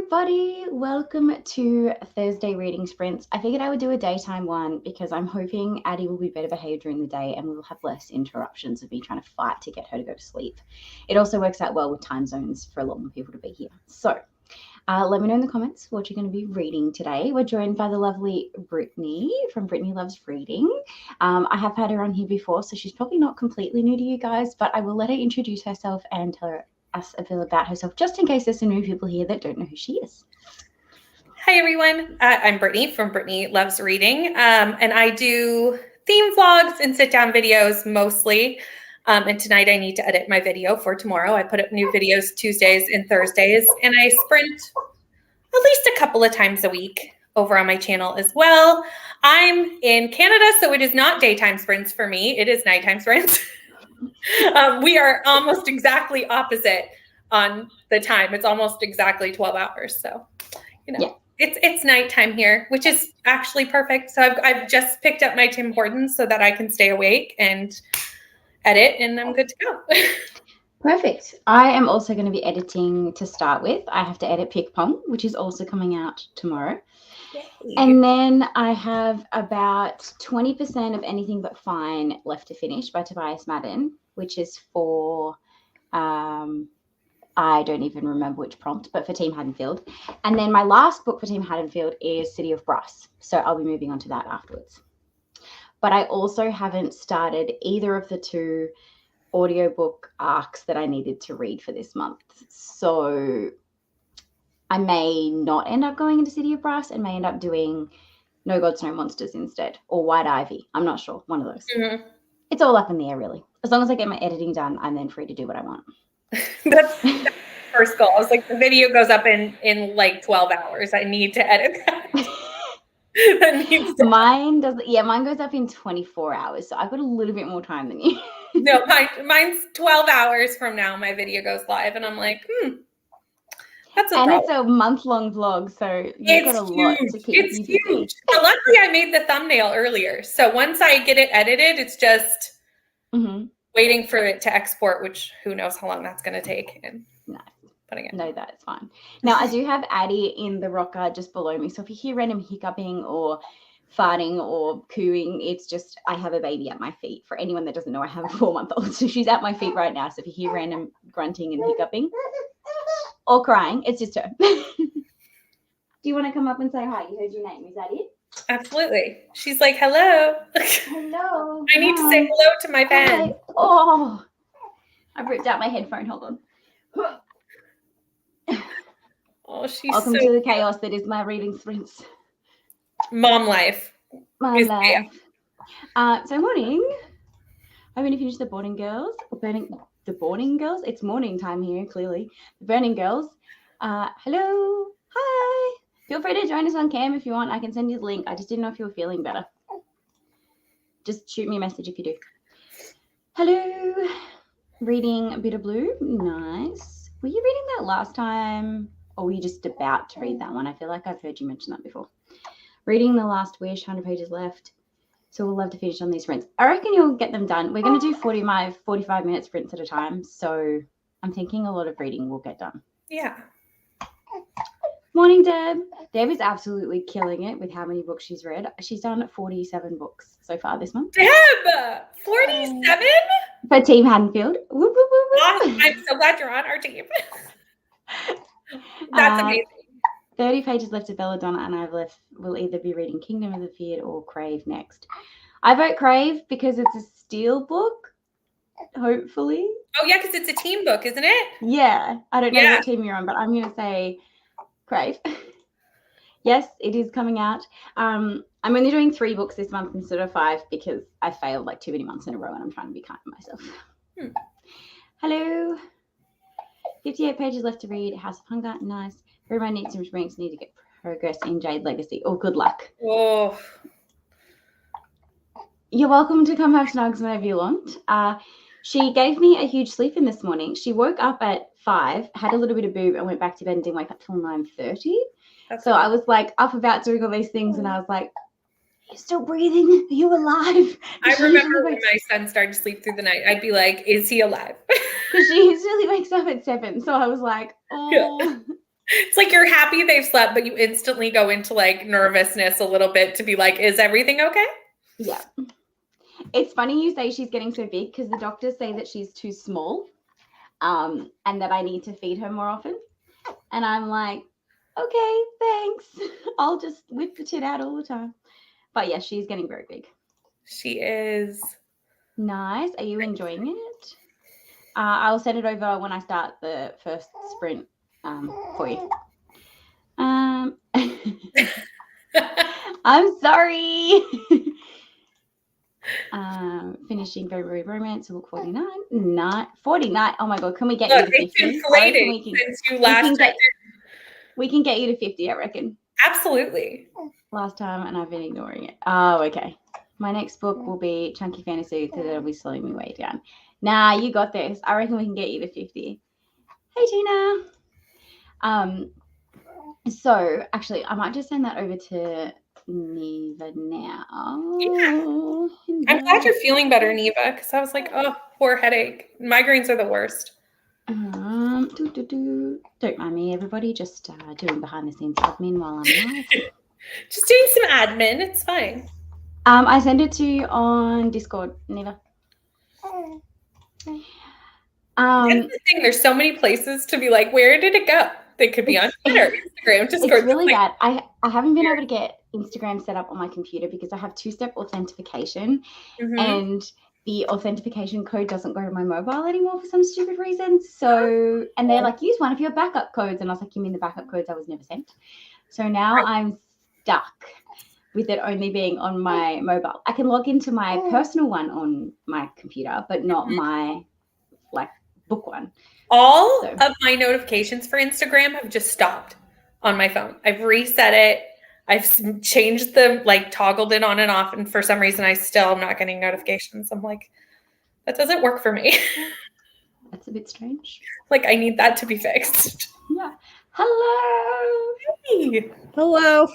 everybody. Welcome to Thursday Reading Sprints. I figured I would do a daytime one because I'm hoping Addie will be better behaved during the day and we will have less interruptions of me trying to fight to get her to go to sleep. It also works out well with time zones for a lot more people to be here. So let me know in the comments what you're going to be reading today. We're joined by the lovely Brittany from Brittany Loves Reading. I have had her on here before, so she's probably not completely new to you guys, but I will let her introduce herself and tell us a bit about herself, just in case there's some new people here that don't know who she is. Hi, everyone. I'm Brittany from Brittany Loves Reading, and I do theme vlogs and sit-down videos mostly. And tonight I need to edit my video for tomorrow. I put up new videos Tuesdays and Thursdays, and I sprint at least a couple of times a week over on my channel as well. I'm in Canada, so it is not daytime sprints for me. It is nighttime sprints. We are almost exactly opposite on the time. It's almost exactly 12 hours. So, Yeah. It's nighttime here, which is actually perfect. So I've just picked up my Tim Hortons so that I can stay awake and edit, and I'm good to go. Perfect. I am also going to be editing to start with. I have to edit Pick Pong, which is also coming out tomorrow. Yay. And then I have about 20% of Anything But Fine left to finish by Tobias Madden, which is for, I don't even remember which prompt, but for Team Haddonfield. And then my last book for Team Haddonfield is City of Brass. So I'll be moving on to that afterwards. But I also haven't started either of the two audiobook arcs that I needed to read for this month. So I may not end up going into City of Brass and may end up doing No Gods, No Monsters instead, or White Ivy. I'm not sure. One of those. Mm-hmm. It's all up in the air, really. As long as I get my editing done, I'm then free to do what I want. That's the first goal. I was like, the video goes up in like 12 hours. I need to edit that. Mine goes up in 24 hours. So I've got a little bit more time than you. No, mine's 12 hours from now. My video goes live, and I'm like, that's a problem. It's a month-long vlog, so you've got a lot to keep you busy. It's huge. But luckily, I made the thumbnail earlier. So once I get it edited, it's just waiting for it to export, which who knows how long that's going to take. And putting it. No, that's fine. Now, I do have Addie in the rocker just below me. So if you hear random hiccuping or farting or cooing, it's just I have a baby at my feet. For anyone that doesn't know, I have a 4-month-old. So she's at my feet right now. So if you hear random grunting and hiccuping or crying, it's just her. Do you want to come up and say hi? You heard your name. Is that it? Absolutely. She's like, hello. Hello. I need to say hello to my fan. Hi. Oh, I've ripped out my headphone. Hold on. Oh, she's welcome to the chaos that is my reading sprints. Mom life. My life. So morning. I'm going to finish the boarding girls. The boarding girls? It's morning time here, clearly. The burning girls. Hello. Hi. Feel free to join us on cam if you want. I can send you the link. I just didn't know if you were feeling better. Just shoot me a message if you do. Hello. Reading A Bit of Blue. Nice. Were you reading that last time? Or were you just about to read that one? I feel like I've heard you mention that before. Reading The Last Wish, 100 pages left. So we'll love to finish on these sprints. I reckon you'll get them done. We're going to do 45-minute sprints at a time. So I'm thinking a lot of reading will get done. Yeah. Morning, Deb. Deb is absolutely killing it with how many books she's read. She's done 47 books so far this month. Deb! 47? For Team Haddonfield. Whoop, whoop, whoop, whoop. I'm so glad you're on our team. That's amazing. 30 pages left of Belladonna, and we'll either be reading Kingdom of the Feared or Crave next. I vote Crave because it's a steel book, hopefully. Oh, yeah, because it's a team book, isn't it? Yeah. I don't know what team you're on, but I'm going to say Crave. Yes, it is coming out. I'm only doing 3 books this month instead of 5 because I failed like too many months in a row, and I'm trying to be kind to myself. Hello. 58 pages left to read. House of Hunger, nice. Everybody needs some drinks. Need to get progress in Jade Legacy. Oh, good luck. Oh. You're welcome to come have snugs whenever you want. She gave me a huge sleep in this morning. She woke up at 5, had a little bit of boob, and went back to bed and didn't wake up till 9:30. So I was like up about doing all these things, and I was like, "You're still breathing? Are you alive?" I remember when my son started to sleep through the night. I'd be like, "Is he alive?" Because she usually wakes up at 7. So I was like, "Oh." Yeah. It's like you're happy they've slept, but you instantly go into like nervousness a little bit to be like, is everything okay? Yeah. It's funny you say she's getting so big because the doctors say that she's too small, and that I need to feed her more often. And I'm like, okay, thanks. I'll just whip the tit out all the time. But yeah, she's getting very big. She is. Nice. Are you enjoying it? I'll send it over when I start the first sprint for you. I'm sorry. Finishing February Romance, book 49. 49. Oh my god, can we get you to 50? It's inflating since you last checked. We can get you to 50, I reckon. Absolutely. Last time, and I've been ignoring it. Oh, okay. My next book will be Chunky Fantasy because it'll be slowing me way down. Nah, you got this. I reckon we can get you to 50. Hey, Tina. So actually, I might just send that over to Neva now. Yeah. I'm glad you're feeling better, Neva, because I was like, oh, poor headache. Migraines are the worst. Don't mind me, everybody. Just doing behind the scenes admin while I'm live. Just doing some admin. It's fine. I sent it to you on Discord, Neva. That's the thing. There's so many places to be like, where did it go? They could be on Twitter, Instagram, Discord. It's really bad. I haven't been able to get Instagram set up on my computer because I have two-step authentication, and the authentication code doesn't go to my mobile anymore for some stupid reason. So, and they're like, use one of your backup codes. And I was like, you mean the backup codes I was never sent? So now I'm stuck with it only being on my mobile. I can log into my personal one on my computer, but not my book one. All of my notifications for Instagram have just stopped on my phone. I've reset it. I've changed them, toggled it on and off. And for some reason, I still am not getting notifications. I'm like, that doesn't work for me. That's a bit strange. I need that to be fixed. Yeah. Hello. Hey. Hello.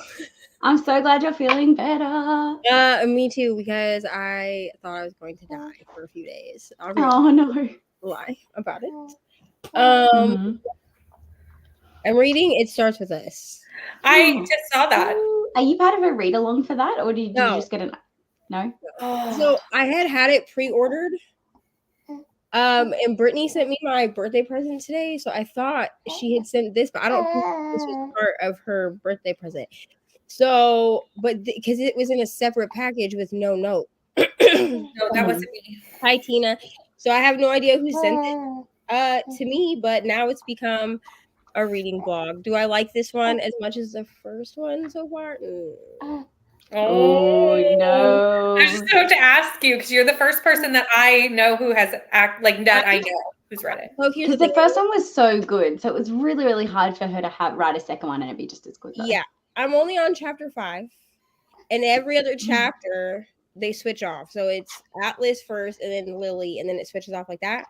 I'm so glad you're feeling better. Me too, because I thought I was going to die for a few days. Oh no. Lie about it. I'm reading It Starts With Us. I just saw that. Are you part of a read along for that, or did you just get no? So I had it pre-ordered. And Brittany sent me my birthday present today, so I thought she had sent this, but I don't think this was part of her birthday present. So, but because it was in a separate package with no note. No, that wasn't me. Hi, Tina. So I have no idea who sent it to me, but now it's become a reading blog. Do I like this one as much as the first one so far? Oh no! I just have to ask you because you're the first person that I know who has that I know who's read it. Well, because the first one was so good, so it was really, really hard for her to write a second one and it'd be just as good. Though. Yeah, I'm only on chapter 5, and every other chapter they switch off. So it's Atlas first, and then Lily, and then it switches off like that.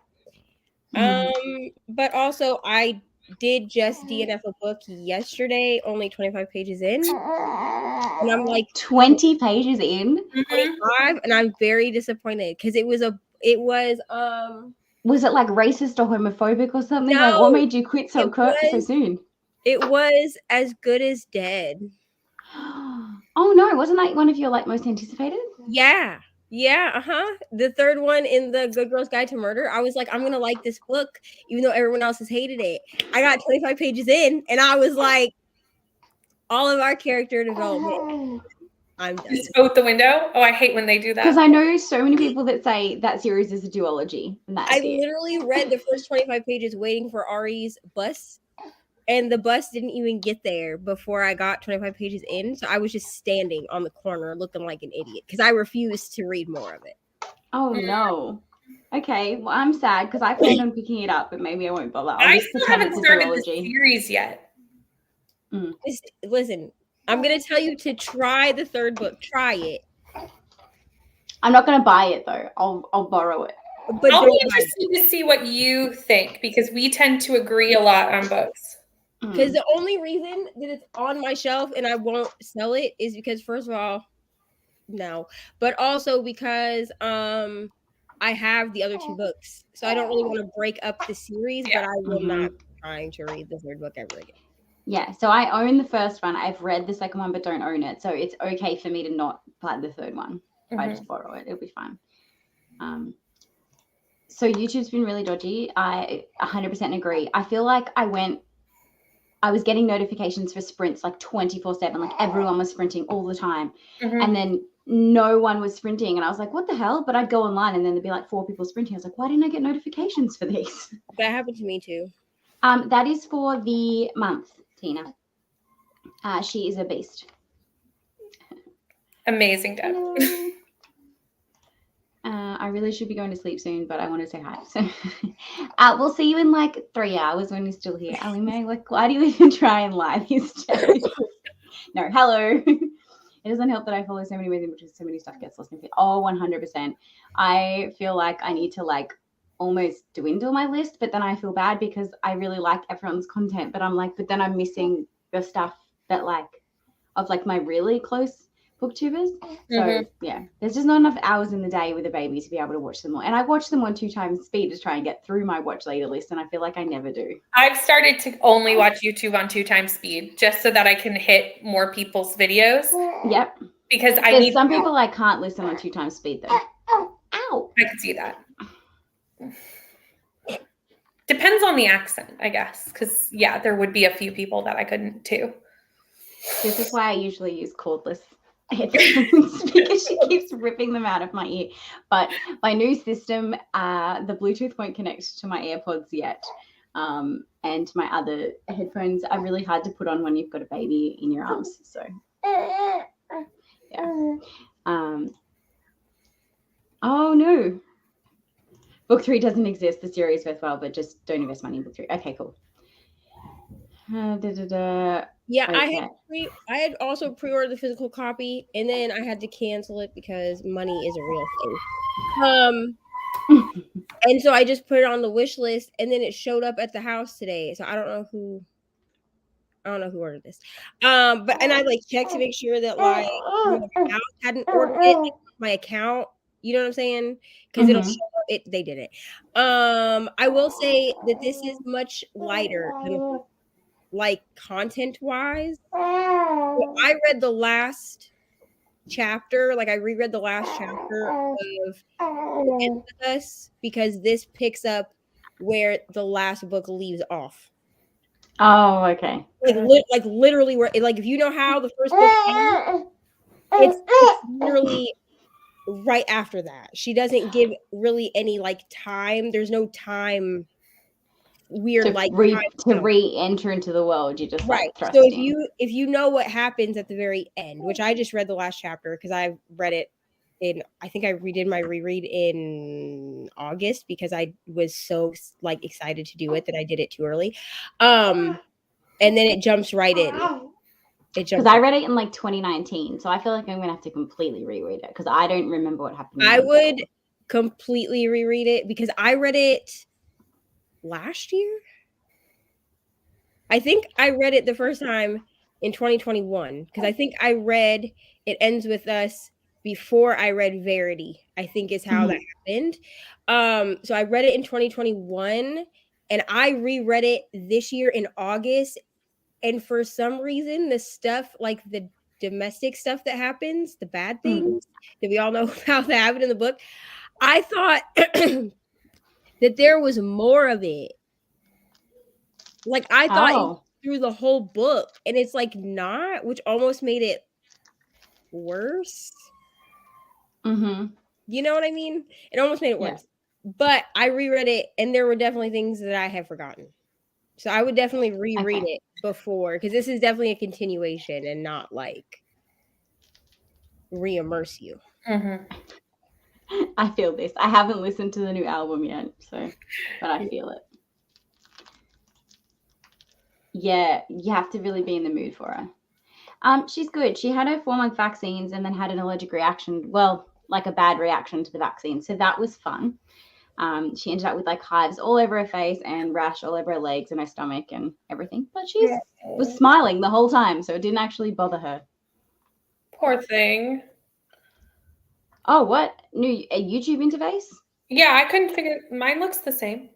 But also I did just DNF a book yesterday, only 25 pages in, and I'm like 20 pages in, 25, and I'm very disappointed because it was was it like racist or homophobic or something? No, what made you quit so soon? It was As Good as Dead. Oh no, wasn't that one of your most anticipated? Yeah, the third one in the Good Girl's Guide to Murder. I was like, I'm gonna like this book even though everyone else has hated it. I got 25 pages in and I was like, all of our character development, I'm done. Just out the window. Oh, I hate when they do that. Because I know so many people that say that series is a duology. And I literally read the first 25 pages waiting for Ari's bus, and the bus didn't even get there before I got 25 pages in. So I was just standing on the corner looking like an idiot because I refused to read more of it. Oh, no. Okay, well, I'm sad because I planned on picking it up, but maybe I won't bother. I still haven't started the series yet. Listen, I'm going to tell you to try the third book. Try it. I'm not going to buy it, though. I'll borrow it. But I'll be interested to see what you think because we tend to agree a lot on books. Because the only reason that it's on my shelf and I won't sell it is because, first of all, no. But also because I have the other 2 books. So I don't really want to break up the series, but I will not be trying to read the third book ever again. Yeah, so I own the first one. I've read the second one, but don't own it. So it's okay for me to not buy the third one. If I just borrow it, it'll be fine. So YouTube's been really dodgy. I 100% agree. I feel like I was getting notifications for sprints like 24/7. Like everyone was sprinting all the time. And then no one was sprinting. And I was like, what the hell? But I'd go online and then there'd be like 4 people sprinting. I was like, why didn't I get notifications for these? That happened to me too. That is for the month, Tina. She is a beast. Amazing, Deb. I really should be going to sleep soon, but I want to say hi. So we'll see you in like 3 hours when you're still here. Ellie Mae, like, why do you even try and lie these days? No, hello. It doesn't help that I follow so many women, because so many stuff gets lost in feed. Oh, 100%. I feel like I need to like almost dwindle my list, but then I feel bad because I really like everyone's content, but I'm like, but then I'm missing the stuff that like of like my really close booktubers. So yeah, there's just not enough hours in the day with a baby to be able to watch them all. And I watch them on 2 times speed to try and get through my watch later list, and I feel like I never do. I've started to only watch YouTube on 2 times speed just so that I can hit more people's videos. Yep. Because there's some people I can't listen on 2 times speed though. Ow. I can see that. Depends on the accent, I guess. Because yeah, there would be a few people that I couldn't too. This is why I usually use cordless headphones, because she keeps ripping them out of my ear. But my new system, the Bluetooth won't connect to my AirPods yet. And my other headphones are really hard to put on when you've got a baby in your arms. So yeah. Oh no. Book 3 doesn't exist. The series worthwhile, but just don't invest money in book 3. Okay, cool. Yeah, okay. I had also pre-ordered the physical copy, and then I had to cancel it because money is a real thing. And so I just put it on the wish list, and then it showed up at the house today. So I don't know who ordered this. But and I like checked to make sure that like the house hadn't ordered it, like, my account. You know what I'm saying? Because it'll show it. They did it. I will say that this is much lighter than, like, content wise. So I read the last chapter, like I reread the last chapter of End With Us, because this picks up where the last book leaves off. Oh, okay. Like literally where, like, if you know how the first book ends, it's literally right after that. She doesn't give really any like time. There's no time weird to like re-enter into the world. You just right. Like, so if you know what happens at the very end, which I just read the last chapter because I read it in, I think I redid my reread in August because I was so like excited to do it that I did it too early. And then it jumps right in. Because I read it in like 2019, so I feel like I'm gonna have to completely reread it because I don't remember what happened. I would completely reread it because I read it last year. I think I read it the first time in 2021 because I think I read It Ends With Us before I read Verity, I think is how that happened. So I read it in 2021 and I reread it this year in August. And for some reason, the stuff, like the domestic stuff that happens, the bad things that we all know how that happened in the book, I thought that there was more of it. Like I thought it was through the whole book, and it's like not, which almost made it worse. You know what I mean? It almost made it worse. Yeah. But I reread it, and there were definitely things that I have forgotten. So I would definitely reread it before, because this is definitely a continuation and not like re-immerse you. I feel this. I haven't listened to the new album yet, so but I feel it. Yeah, you have to really be in the mood for her. She's good. She had her 4-month vaccines and then had an allergic reaction. Well, like a bad reaction to the vaccine. So that was fun. She ended up with like hives all over her face and rash all over her legs and her stomach and everything. But she was smiling the whole time, so it didn't actually bother her. Poor thing. Oh, what? A YouTube interface? Yeah, I couldn't figure. Mine looks the same.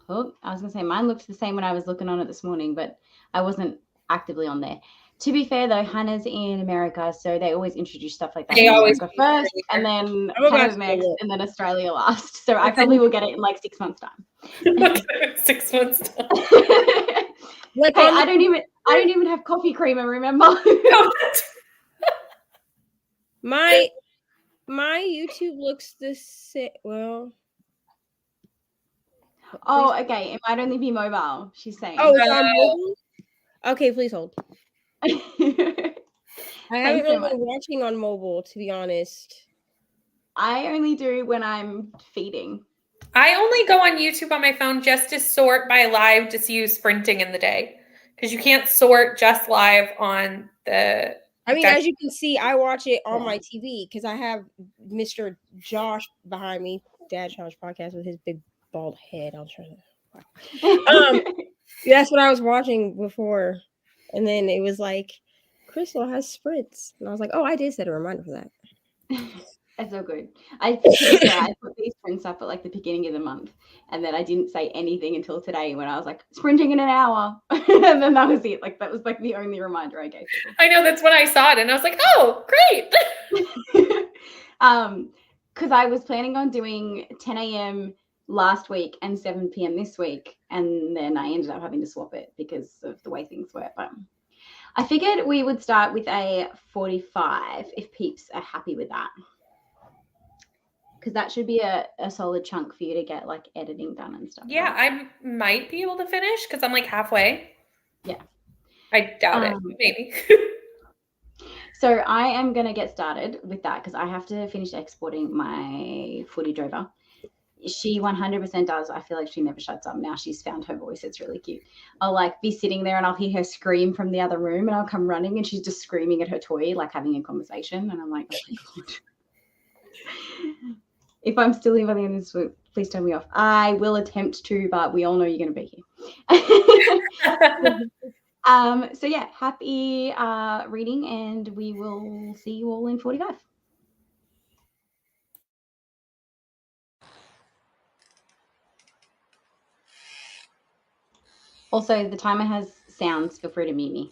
Oh, I was gonna say mine looked the same when I was looking on it this morning, but I wasn't actively on there. To be fair though, Hannah's in America, so they always introduce stuff like that They in always America do first, earlier. and then I'm about Canada to next, do it. and then Australia last. So I Okay. probably will get it in like 6 months' time. 6 months time. Like Hey, on I the, don't even have coffee creamer, remember? my YouTube looks the same. Well, Oh, okay. It might only be mobile, she's saying. oh, it's on mobile. Okay, please hold. I haven't Thanks so really much. been watching on mobile, to be honest. I only do when I'm feeding. I only go on YouTube on my phone just to sort by live to see who's sprinting in the day. Because you can't sort just live on the. I mean, as you can see, I watch it on my TV because I have Mr. Josh behind me, Dad Josh podcast with his big bald head. I'll try to. That's what I was watching before, and then it was like, Crystal has sprints, and I was like, oh, I did set a reminder for that. That's so good. I put these sprints up at like the beginning of the month, and then I didn't say anything until today when I was like sprinting in an hour, and then that was it. Like that was like the only reminder I gave people. I know, that's when I saw it, and I was like, oh, great. Because I was planning on doing 10 a.m. last week and 7 p.m. this week, and then I ended up having to swap it because of the way things were. But I figured we would start with a 45 if peeps are happy with that. Because that should be a solid chunk for you to get like editing done and stuff. Yeah, right? I might be able to finish because I'm like halfway. Yeah. I doubt it. Maybe. So I am going to get started with that because I have to finish exporting my footy drover. She 100% does. I feel like she never shuts up. Now she's found her voice. It's really cute. I'll like be sitting there and I'll hear her scream from the other room and I'll come running and she's just screaming at her toy, like having a conversation. And I'm like, oh my God. If I'm still here by the end of this week, please turn me off. I will attempt to, but we all know you're going to be here. So yeah, happy reading, and we will see you all in 45. Also, the timer has sounds. Feel free to mute me.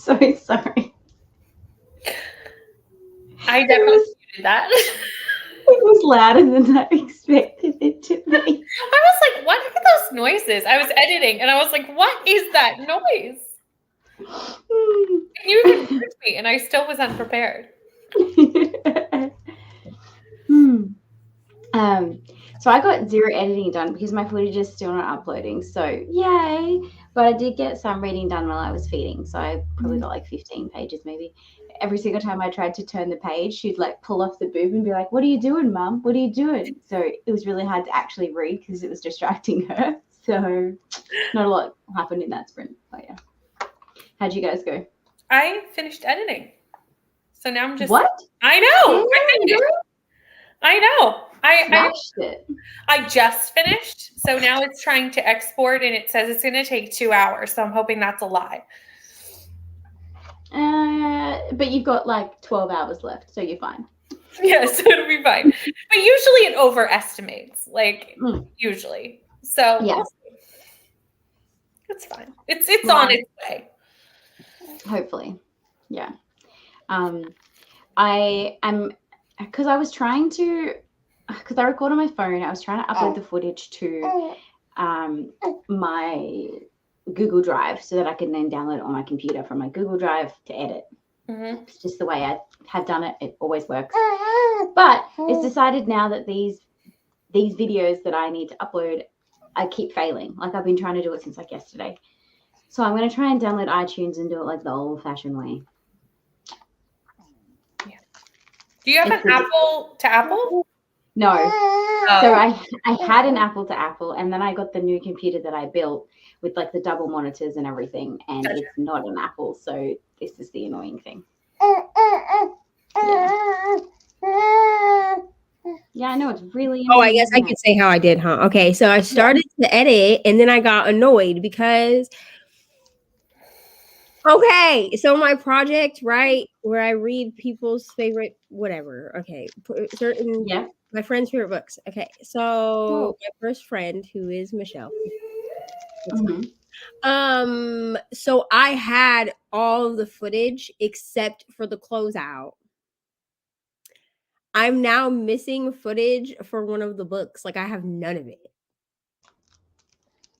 so sorry. I definitely did that. It was louder than I expected it to be. I was like, what are those noises? I was editing and I was like, what is that noise? You confused me and I still was unprepared. So I got 0 editing done because my footage is still not uploading. So yay! But I did get some reading done while I was feeding. So I probably got like 15 pages maybe. Every single time I tried to turn the page, she'd like pull off the boob and be like, "What are you doing, Mum? What are you doing?" So it was really hard to actually read because it was distracting her. So not a lot happened in that sprint. But yeah. How'd you guys go? I finished editing. So now I'm just What? I know. I know. Smashed it. I just finished. So now it's trying to export and it says it's going to take 2 hours. So I'm hoping that's a lie. But you've got like 12 hours left, so you're fine. Yeah, so it'll be fine. But usually it overestimates, usually. So yeah, it's fine. It's on its way. Hopefully, yeah. I am because I was trying to because I record on my phone. I was trying to upload the footage to my Google Drive so that I can then download it on my computer from my Google Drive to edit. Mm-hmm. It's just the way I have done it. It always works. But it's decided now that these videos that I need to upload, I keep failing. Like I've been trying to do it since like yesterday. So I'm going to try and download iTunes and do it like the old-fashioned way. Yeah. Do you have an Apple to Apple? No. So I had an Apple to Apple, and then I got the new computer that I built with like the double monitors and everything, and it's not an Apple. So this is the annoying thing. Yeah, I know it's really annoying. Oh, I guess I could say how I did, huh? Okay, so I started to edit, and then I got annoyed because okay, so my project, right, where I read people's favorite whatever. Okay, certain my friend's favorite books. Okay, so my first friend, who is Michelle. So I had all of the footage except for the closeout. I'm now missing footage for one of the books. Like I have none of it.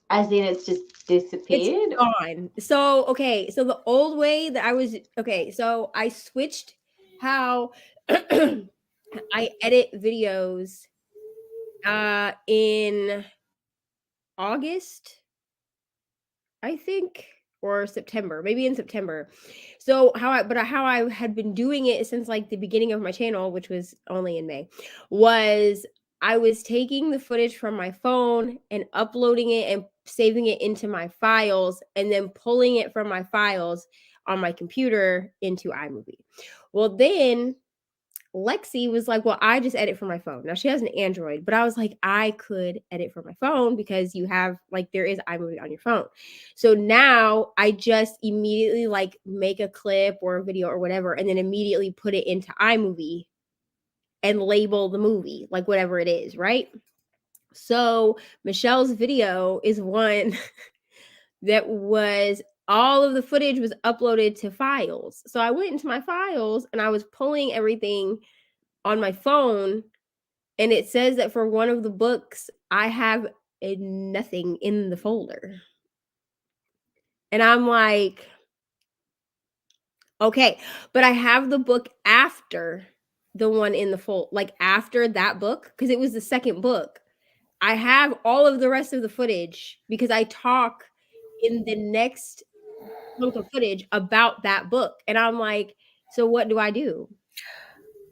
As in it's just disappeared? It's gone. So, okay. So the old way that I was, okay. So I switched how I edit videos in August, I think, or September, maybe in September. So how I had been doing it since like the beginning of my channel, which was only in May, was I was taking the footage from my phone and uploading it and saving it into my files and then pulling it from my files on my computer into iMovie. Well, then Lexi was like, well, I just edit from my phone. Now she has an Android, but I was like, I could edit from my phone because you have like, there is iMovie on your phone. So now I just immediately like make a clip or a video or whatever, and then immediately put it into iMovie and label the movie, like whatever it is, right? So Michelle's video is one that was all of the footage was uploaded to files. So I went into my files and I was pulling everything on my phone, and it says that for one of the books, I have nothing in the folder. And I'm like, okay, but I have the book after the one in the folder, like after that book, because it was the second book. I have all of the rest of the footage because I talk in the next chunk of footage about that book. And I'm like, so what do I do?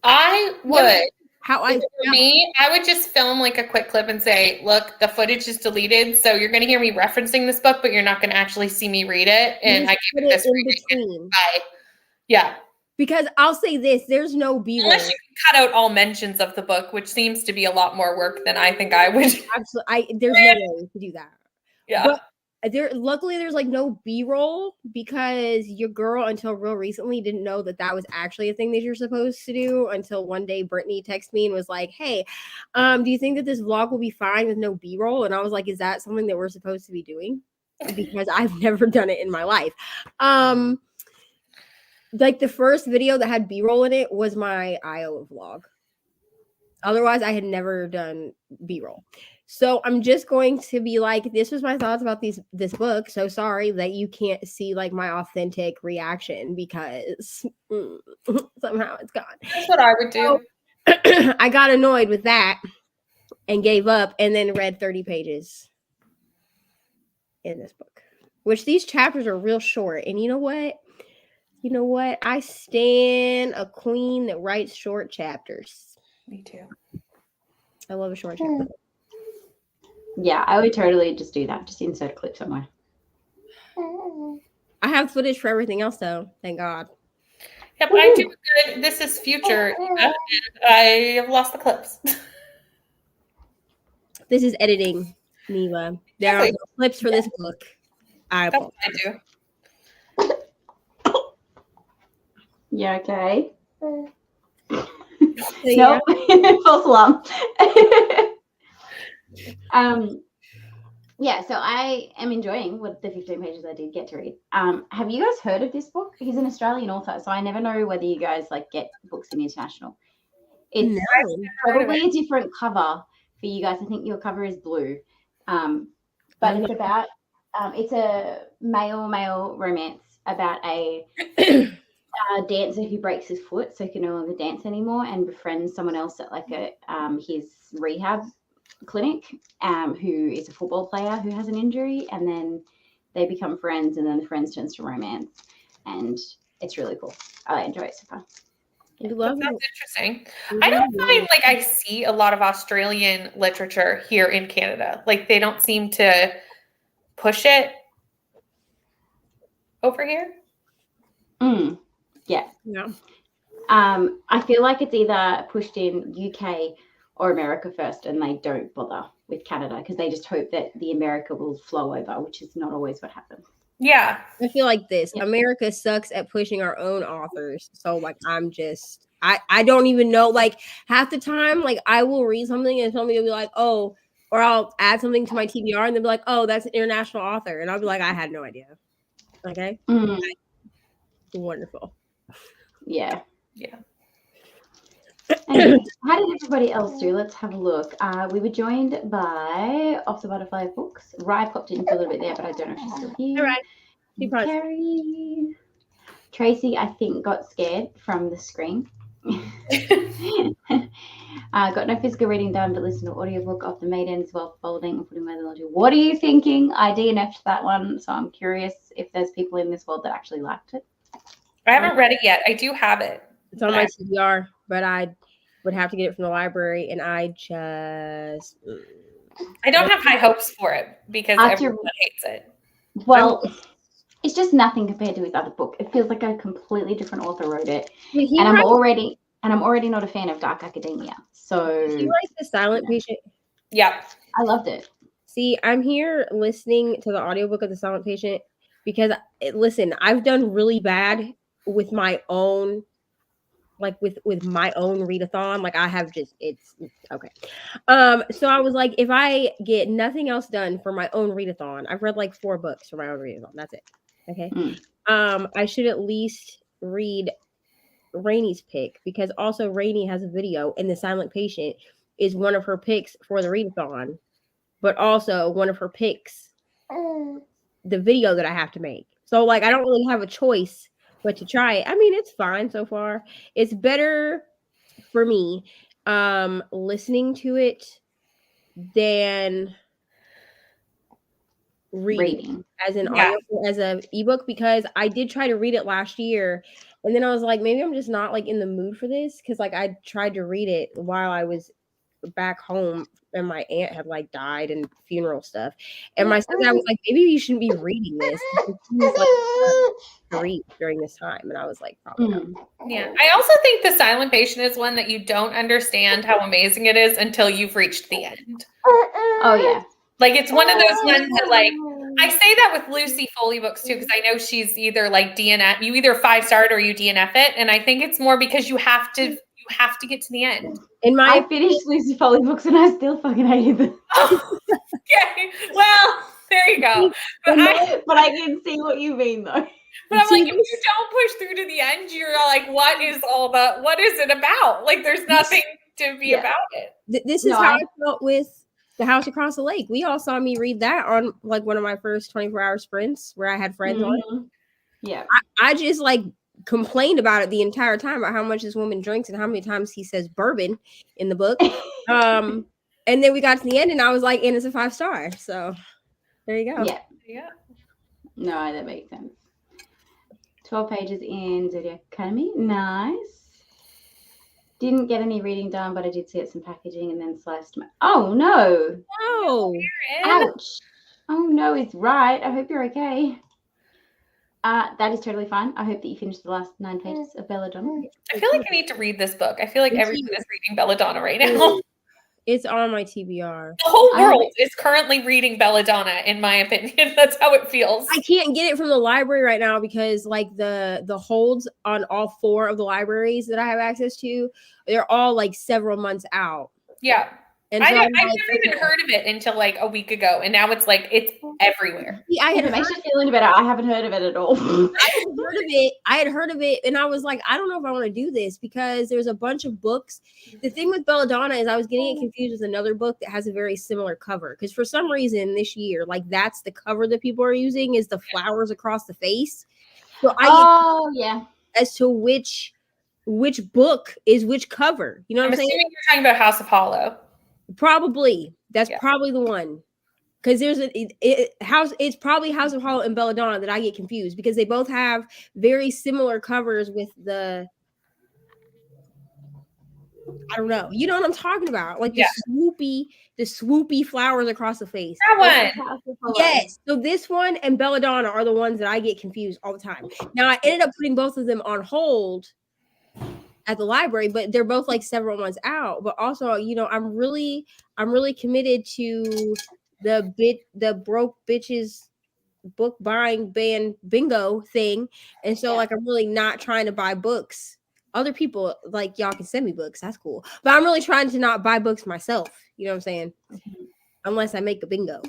I would. For me, I would just film like a quick clip and say, look, the footage is deleted. So you're going to hear me referencing this book, but you're not going to actually see me read it. And I give it this in between. Bye. Yeah. Because I'll say this, there's no B-roll. Unless you can cut out all mentions of the book, which seems to be a lot more work than I think I would. Absolutely. There's no way to do that. Yeah. But luckily there's like no B-roll because your girl until real recently didn't know that was actually a thing that you're supposed to do until one day Brittany texted me and was like, hey, do you think that this vlog will be fine with no B-roll? And I was like, is that something that we're supposed to be doing? Because I've never done it in my life. like the first video that had B-roll in it was my Iowa vlog. Otherwise, I had never done B-roll. So I'm just going to be like, this was my thoughts about this book. So sorry that you can't see like my authentic reaction because somehow it's gone. That's what I would do. So, I got annoyed with that and gave up and then read 30 pages in this book, which these chapters are real short. And you know what? I stand a queen that writes short chapters. Me too. I love a short chapter. Yeah, I would totally just do that. Just insert a clip somewhere. I have footage for everything else, though. Thank God. Yep, I do good. This is future. And I have lost the clips. This is editing, Neva. There are no clips for this book. I That's what I do. Yeah, okay. So, Nope. False alarm. Yeah, so I am enjoying what the 15 pages I did get to read. Have you guys heard of this book? He's an Australian author, so I never know whether you guys like get books in international. It's No. probably a different cover for you guys. I think your cover is blue. But it's about it's a male romance about a dancer who breaks his foot, so he can no longer dance anymore, and befriends someone else at like a his rehab clinic, who is a football player who has an injury, and then they become friends, and then the friends turns to romance, and it's really cool. I enjoy it so far. I That love sounds it. interesting. I don't find like I see a lot of Australian literature here in Canada. Like they don't seem to push it over here. Yeah. Yeah. I feel like it's either pushed in UK or America first, and they don't bother with Canada because they just hope that the America will flow over, which is not always what happens. Yeah. I feel like this. Yeah. America sucks at pushing our own authors. So like I don't even know. Like half the time, like I will read something and somebody will be like, oh, or I'll add something to my TBR and they'll be like, oh, that's an international author. And I'll be like, I had no idea. Okay. Wonderful. Yeah. Yeah. Anyway, how did everybody else do? Let's have a look. We were joined by Off the Butterfly Books. Rye popped in for a little bit there, but I don't know if she's still here. All right. Carrie. Tracy, I think, got scared from the screen. Got no physical reading done, but listened to audiobook of The Maiden as well, folding and putting away the laundry. What are you thinking? I DNF'd that one, so I'm curious if there's people in this world that actually liked it. I haven't read it yet. I do have it. It's on my TBR, but I would have to get it from the library, and I don't have high hopes for it because everyone hates it. Well, it's just nothing compared to his other book. It feels like a completely different author wrote it, and I'm already not a fan of dark academia. So he writes The Silent Patient. Yeah, I loved it. See, I'm here listening to the audiobook of The Silent Patient because listen, I've done really bad with my own, like with my own readathon. Like I have it's okay. So I was like, if I get nothing else done for my own readathon, I've read like 4 books for my own readathon. That's it. Okay. I should at least read Rainy's pick because also Rainy has a video and The Silent Patient is one of her picks for the readathon, but also one of her picks, the video that I have to make. So like, I don't really have a choice but to try it. I mean, it's fine so far. It's better for me listening to it than reading as an audio, as an ebook, because I did try to read it last year and then I was like, maybe I'm just not like in the mood for this because like I tried to read it while I was back home and my aunt had like died and funeral stuff, and my stepdad was like, maybe you shouldn't be reading this like during this time, and I was like, probably not. Yeah, I also think The Silent Patient is one that you don't understand how amazing it is until you've reached the end. Oh yeah, like it's one of those ones that like I say that with Lucy Foley books too, because I know she's either like DNF, you either 5-starred or you DNF it, and I think it's more because you have to get to the end. I finished Lucy Foley books and I still fucking hated them. Okay, well, there you go. But I can see what you mean though. But I'm See, like, if you don't push through to the end, you're like, what is it about? Like, there's nothing to be about it. This is how I felt with The House Across the Lake. We all saw me read that on like one of my first 24-hour sprints where I had friends on. Yeah. I just like complained about it the entire time about how much this woman drinks and how many times he says bourbon in the book. And then we got to the end and I was like, and it's a 5-star. So there you go. Yeah. No, that makes sense. 12 pages in Zodiac Academy. Nice. Didn't get any reading done, but I did see some packaging and then sliced my... Oh, no. Oh. Ouch. Oh, no, it's right. I hope you're okay. That is totally fine. I hope that you finished the last 9 pages of Belladonna. I feel like I need to read this book. I feel like everyone is reading Belladonna right now. It's on my TBR. The whole world is currently reading Belladonna, in my opinion. That's how it feels. I can't get it from the library right now because like the holds on all 4 of the libraries that I have access to, they're all like several months out. Yeah. And I so never even heard of it until like a week ago, and now it's like it's everywhere. Yeah, If it makes you feel any better, I haven't heard of it at all. I had heard of it, and I was like, I don't know if I want to do this because there's a bunch of books. The thing with Belladonna is I was getting it confused with another book that has a very similar cover because for some reason this year, like that's the cover that people are using is the flowers across the face. So as to which book is which cover. You know what I'm saying? Assuming you're talking about House of Hollow. Probably that's probably the one because there's it's probably House of Hollow and Belladonna that I get confused because they both have very similar covers with I don't know, you know what I'm talking about, like the swoopy flowers across the face. That one. Yes. So this one and Belladonna are the ones that I get confused all the time. Now I ended up putting both of them on hold at the library, but they're both like several months out. But also, you know, I'm really committed to the broke bitches book buying ban bingo thing. And so like I'm really not trying to buy books. Other people, like y'all can send me books, that's cool. But I'm really trying to not buy books myself. You know what I'm saying? Unless I make a bingo.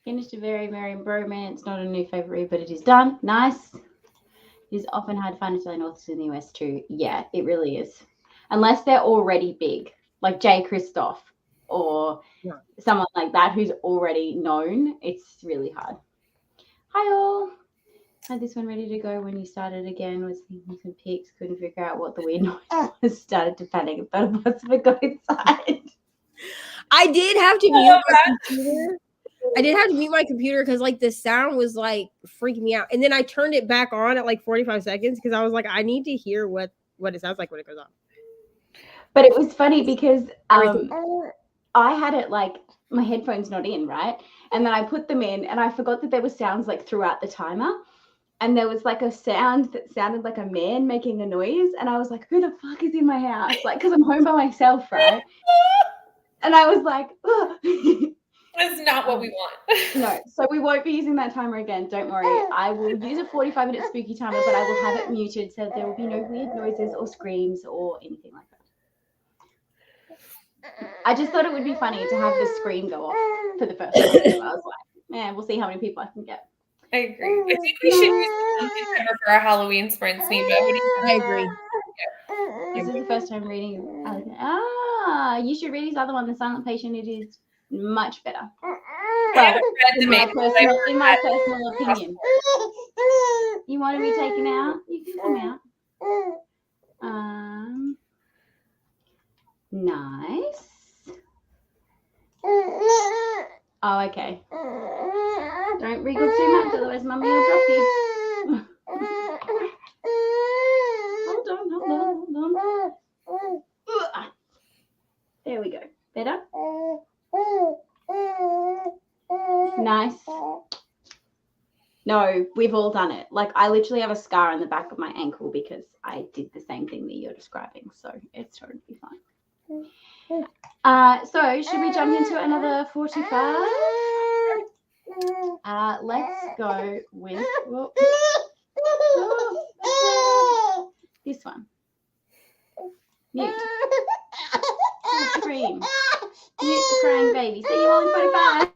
Finished a very, very romance. Not a new favorite, but it is done. Nice. It is often hard to find Australian authors in the US too. Yeah, it really is. Unless they're already big, like Jay Kristoff or someone like that who's already known, it's really hard. Hi all. Had this one ready to go when you started again. Was thinking some pics, couldn't figure out what the weird noise was. Started to panic and thought it must have got inside. I did have to mute my computer. I did have to mute my computer because like the sound was like freaking me out. And then I turned it back on at like 45 seconds because I was like, I need to hear what it sounds like when it goes on. But it was funny because I had it like my headphones not in, right? And then I put them in and I forgot that there were sounds like throughout the timer. And there was like a sound that sounded like a man making a noise. And I was like, who the fuck is in my house? Like, because I'm home by myself, right? And I was like, that's not what we want. No, so we won't be using that timer again. Don't worry. I will use a 45-minute spooky timer, but I will have it muted so there will be no weird noises or screams or anything like that. I just thought it would be funny to have the screen go off for the first time. So I was like, we'll see how many people I can get. I agree. I think we should use something for our Halloween sprints, Neva. I agree. This is the first time reading. You should read his other one, The Silent Patient. It is much better. I haven't read in my personal opinion. You want to be taken out? You can come out. Nice. Oh, okay. Don't wriggle too much, otherwise Mummy will drop you. Hold on. There we go. Better? Nice. No, we've all done it. Like, I literally have a scar on the back of my ankle because I did the same thing that you're describing. So it's totally fine. So should we jump into another 45? Let's go with this one. Mute. Scream. Mute the crying baby. See you all in 45.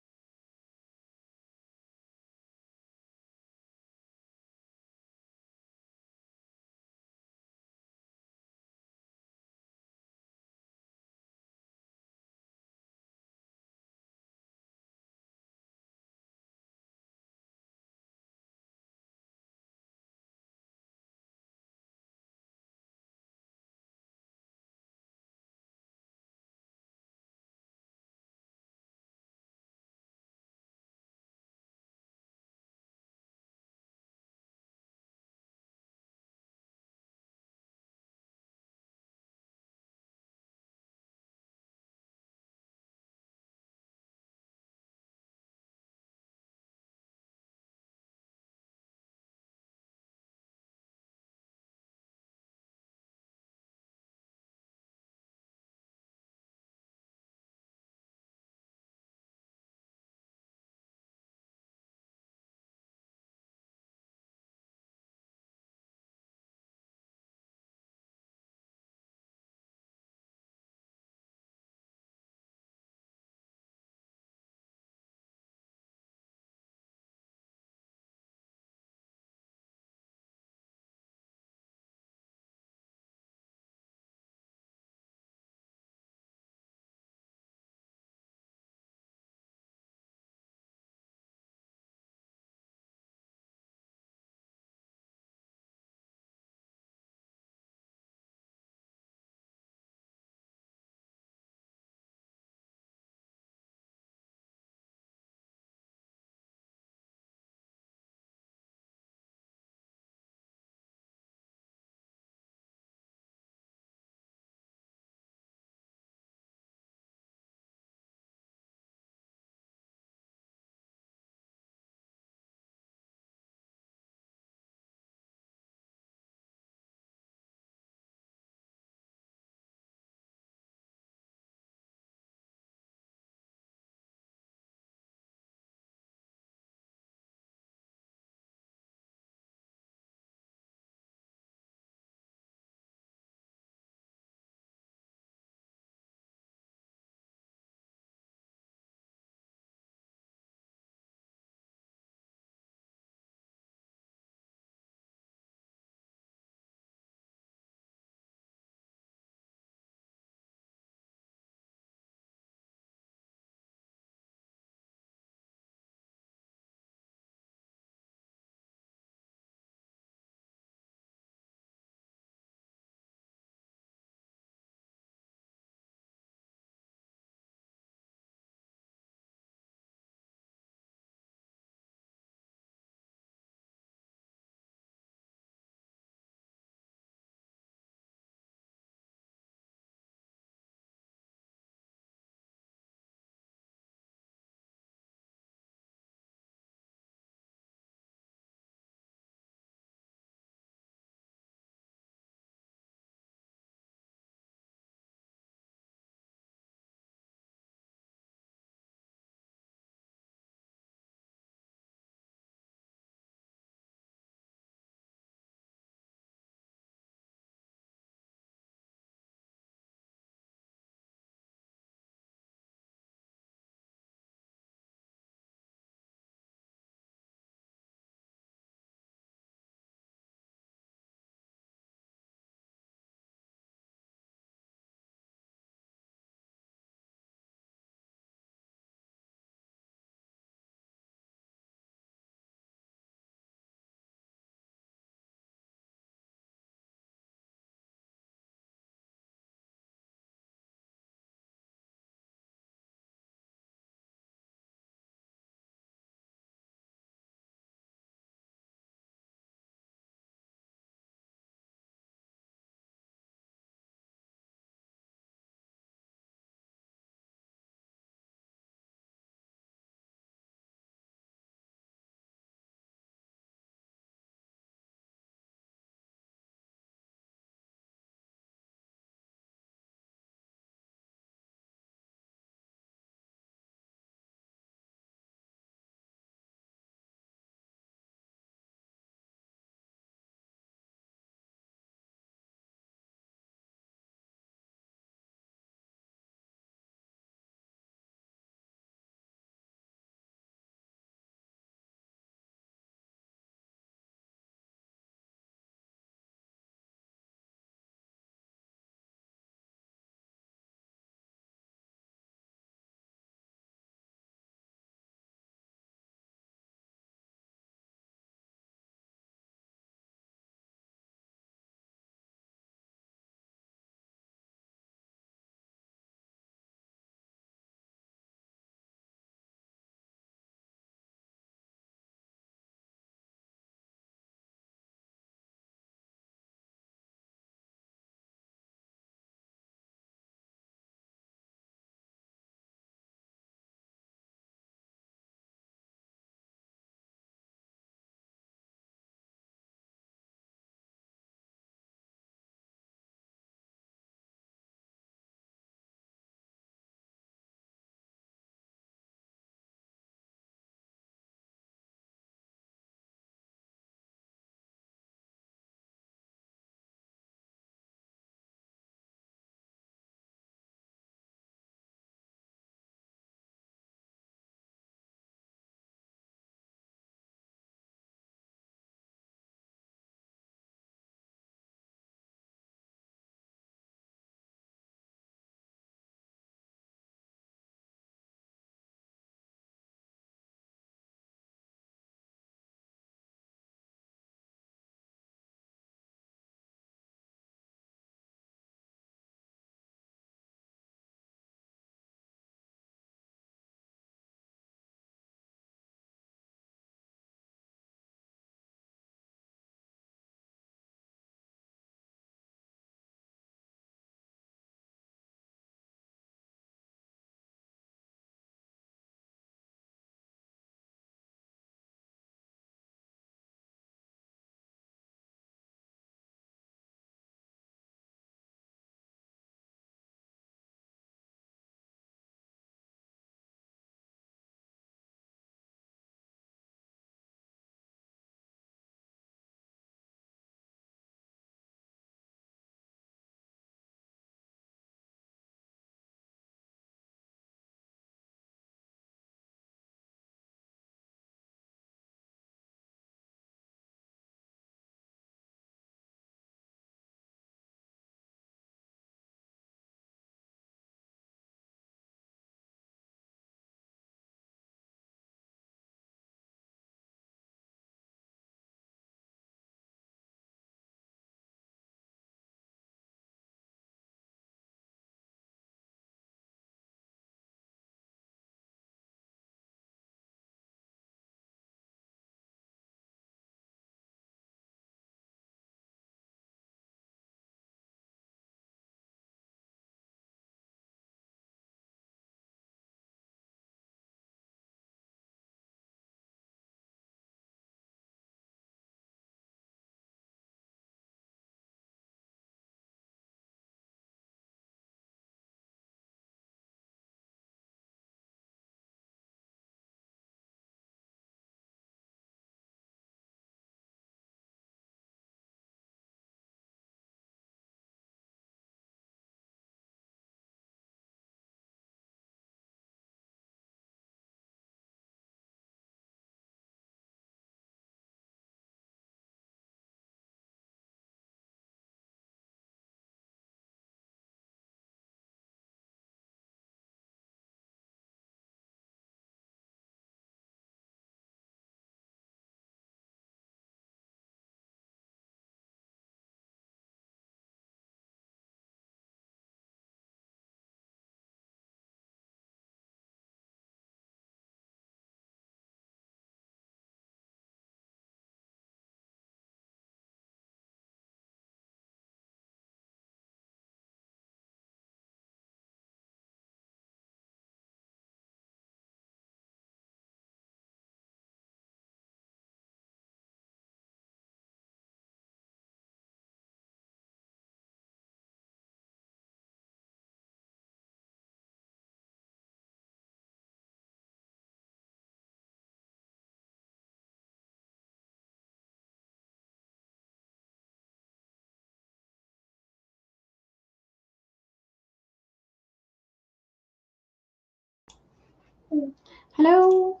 Hello.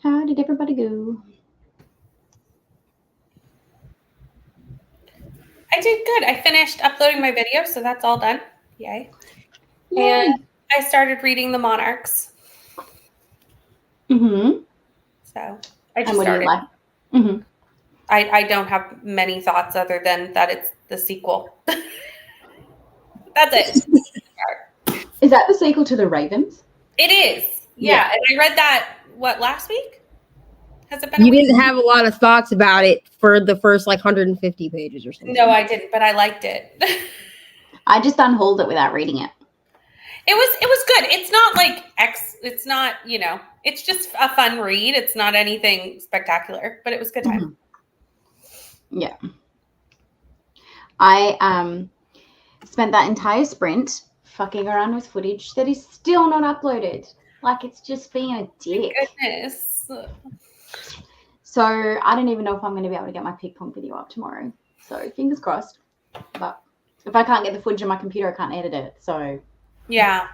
How did everybody go? I did good. I finished uploading my video, so that's all done. Yay. Yay. And I started reading The Monarchs. Mm-hmm. So I And just what do you started. like? Mm-hmm. I don't have many thoughts other than that it's the sequel. That's it. Is that the sequel to The Ravens? It is. Yeah. And I read that, last week? Has it been You a week? didn't have a lot of thoughts about it for the first like 150 pages or something. No, I didn't, but I liked it. I just unhauled it without reading it. It was good. It's not like it's not, it's just a fun read. It's not anything spectacular, but it was a good time. Mm-hmm. Yeah. I spent that entire sprint fucking around with footage that is still not uploaded. Like, it's just being a dick. Goodness. So I don't even know if I'm going to be able to get my pig pong video up tomorrow. So fingers crossed. But if I can't get the footage on my computer, I can't edit it. So Yeah.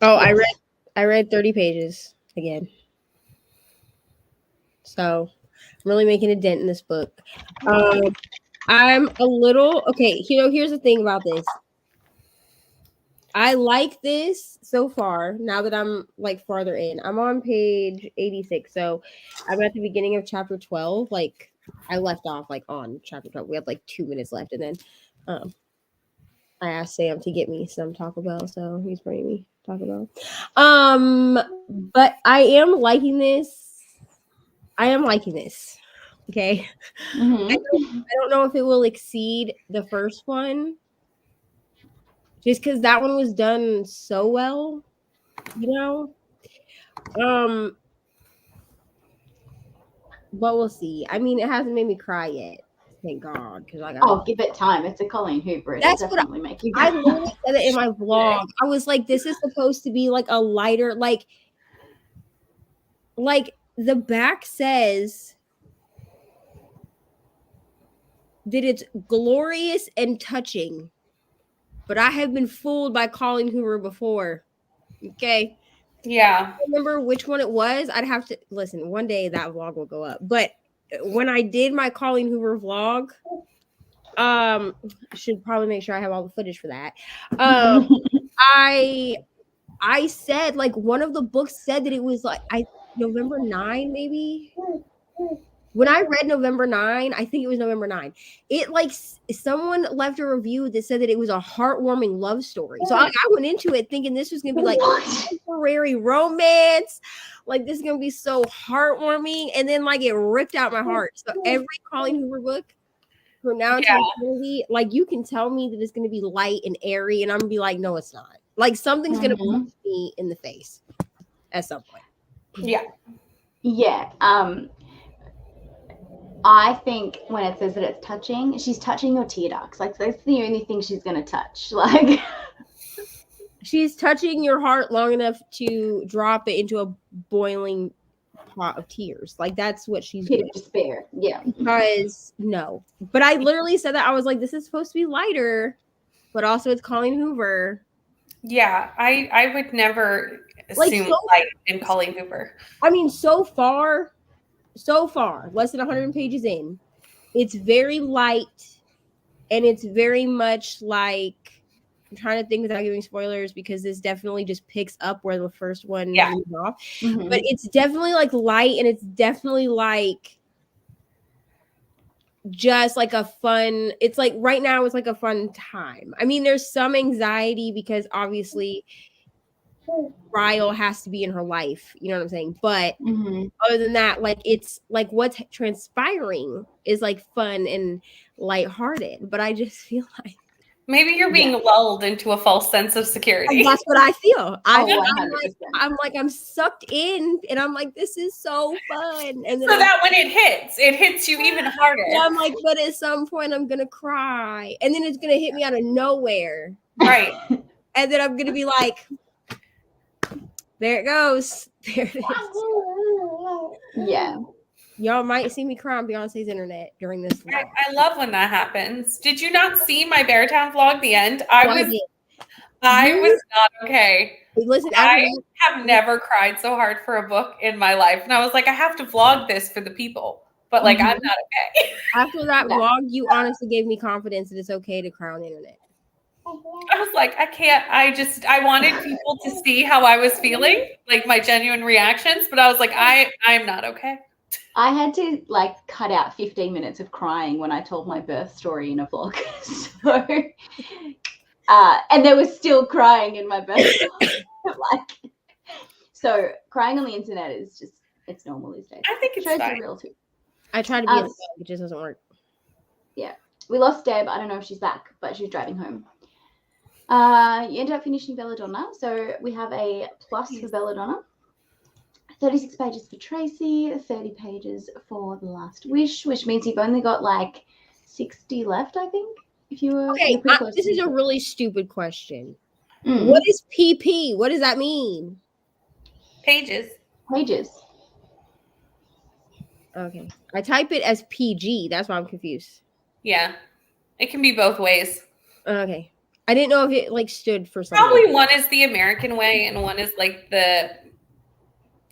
Oh, I read 30 pages again. So I'm really making a dent in this book. I'm a little okay. Here's the thing about this. I like this so far. Now that I'm like farther in, I'm on page 86. So I'm at the beginning of chapter 12. Like I left off like on chapter 12. We have like 2 minutes left, and then I asked Sam to get me some Taco Bell, so he's bringing me Taco Bell. But I am liking this. Okay. mm-hmm. I don't know if it will exceed the first one. Just because that one was done so well, but we'll see. I mean, it hasn't made me cry yet, thank God. Because Give it time. It's a Colleen Hoover. That's It'll what definitely make you I cry. literally said it in my vlog. I was like, this is supposed to be like a lighter, like the back says that it's glorious and touching, but I have been fooled by Colleen Hoover before. Okay. Yeah. I don't remember which one it was. I'd have to listen. One day that vlog will go up. But when I did my Colleen Hoover vlog, I should probably make sure I have all the footage for that. I said like one of the books said that it was like November 9, maybe. When I read November 9, I think it was November 9. It like someone left a review that said that it was a heartwarming love story. So I went into it thinking this was gonna be like temporary romance, like this is gonna be so heartwarming, and then like it ripped out my heart. So every Colleen Hoover book from now until infinity, like you can tell me that it's gonna be light and airy, and I'm gonna be like, no, it's not. Like something's gonna punch me in the face at some point. Yeah. Yeah. I think when it says that it's touching, she's touching your tear ducts. Like that's the only thing she's gonna touch. Like she's touching your heart long enough to drop it into a boiling pot of tears. Like that's what she's doing. Despair. Yeah. Because no. But I literally said that. I was like, this is supposed to be lighter, but also it's Colleen Hoover. Yeah, I would never assume light in Colleen Hoover. I mean, so far, less than 100 pages in, it's very light, and it's very much like, I'm trying to think without giving spoilers because this definitely just picks up where the first one leaves off. Mm-hmm. But it's definitely like light, and it's definitely like just like a fun, it's like right now it's like a fun time. I mean, there's some anxiety because obviously Ryle has to be in her life, you know what I'm saying? But other than that, like it's like what's transpiring is like fun and lighthearted. But I just feel like maybe you're being lulled into a false sense of security. And that's what I feel. I'm sucked in, and I'm like, this is so fun. And then so that when it hits you even harder. And I'm like, but at some point I'm gonna cry, and then it's gonna hit me out of nowhere, right? And then I'm gonna be like, there it goes, there it is. Yeah. Y'all might see me cry on Beyonce's internet during this vlog. I love when that happens. Did you not see my Beartown vlog? The end. I I was not okay. Listen, after I that, have never cried so hard for a book in my life. And I was like, I have to vlog this for the people. But like, I'm not okay. after that Yeah. vlog, you honestly gave me confidence that it's okay to cry on the internet. I was like, I can't. I wanted people to see how I was feeling, like my genuine reactions. But I was like, I'm not okay. I had to like cut out 15 minutes of crying when I told my birth story in a vlog. So, and there was still crying in my birth story. Like, so crying on the internet is just, it's normal these days. I think it's Shows fine. are real too. I tried to be a dog, it just doesn't work. We lost Deb. I don't know if she's back, but she's driving home. You ended up finishing Belladonna. So we have a plus for Belladonna. 36 pages for Tracy, 30 pages for The Last Wish, which means you've only got like 60 left, I think. If you were Okay, you're pretty close this to is a it. really stupid question. Mm. What is PP? What does that mean? Pages. Pages. Okay. I type it as PG. That's why I'm confused. Yeah. It can be both ways. Okay. I didn't know if it like stood for something. Probably one is the American way and one is like the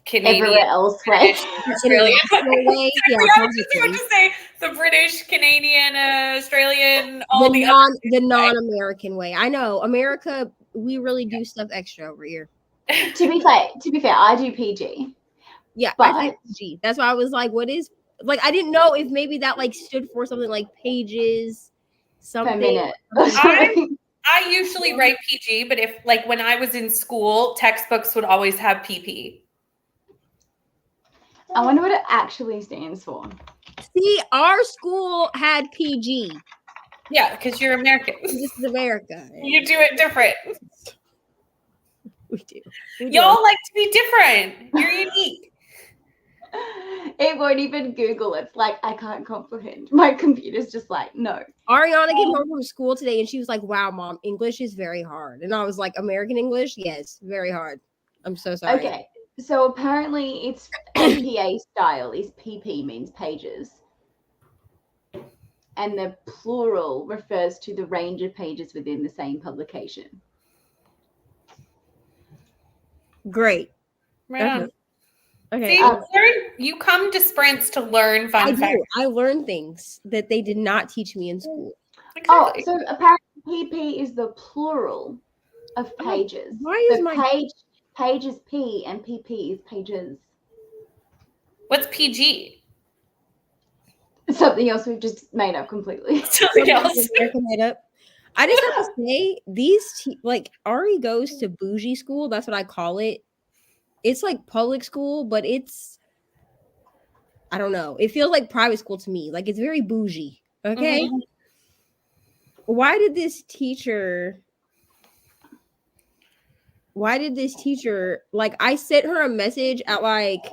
Canadian. Everywhere else way. Australian. International way. Yeah, I was just about to say the British, Canadian, Australian, all the the non-American way. I know America. We really do stuff extra over here. To be fair, I do PG. Yeah, But- I type PG. That's why I was like, "What is?" Like, I didn't know if maybe that like stood for something like pages, something. Per minute. I usually write PG, but if like when I was in school, textbooks would always have PP. I wonder what it actually stands for. See, our school had PG. Yeah, because you're American. This is America. You do it different. We do. Y'all like to be different. You're unique. It won't even Google. It's like, I can't comprehend. My computer's just like, no. Ariana came home from school today and she was like, "Wow, Mom, English is very hard." And I was like, "American English? Yes, very hard. I'm so sorry." Okay. So apparently it's APA style is PP means pages. And the plural refers to the range of pages within the same publication. Great. Right on. Okay. See, you come to sprints to learn fun I facts. do. I learned things that they did not teach me in school. Exactly. Oh, so apparently PP is the plural of pages. Why is So my page is P and PP is pages. What's PG? Something else we've just made up completely. Something else. American made up? I just have to say, these like Ari goes to bougie school. That's what I call it. It's like public school, but it's, I don't know. It feels like private school to me. Like it's very bougie. Okay. Mhm. Why did this teacher, like, I sent her a message at like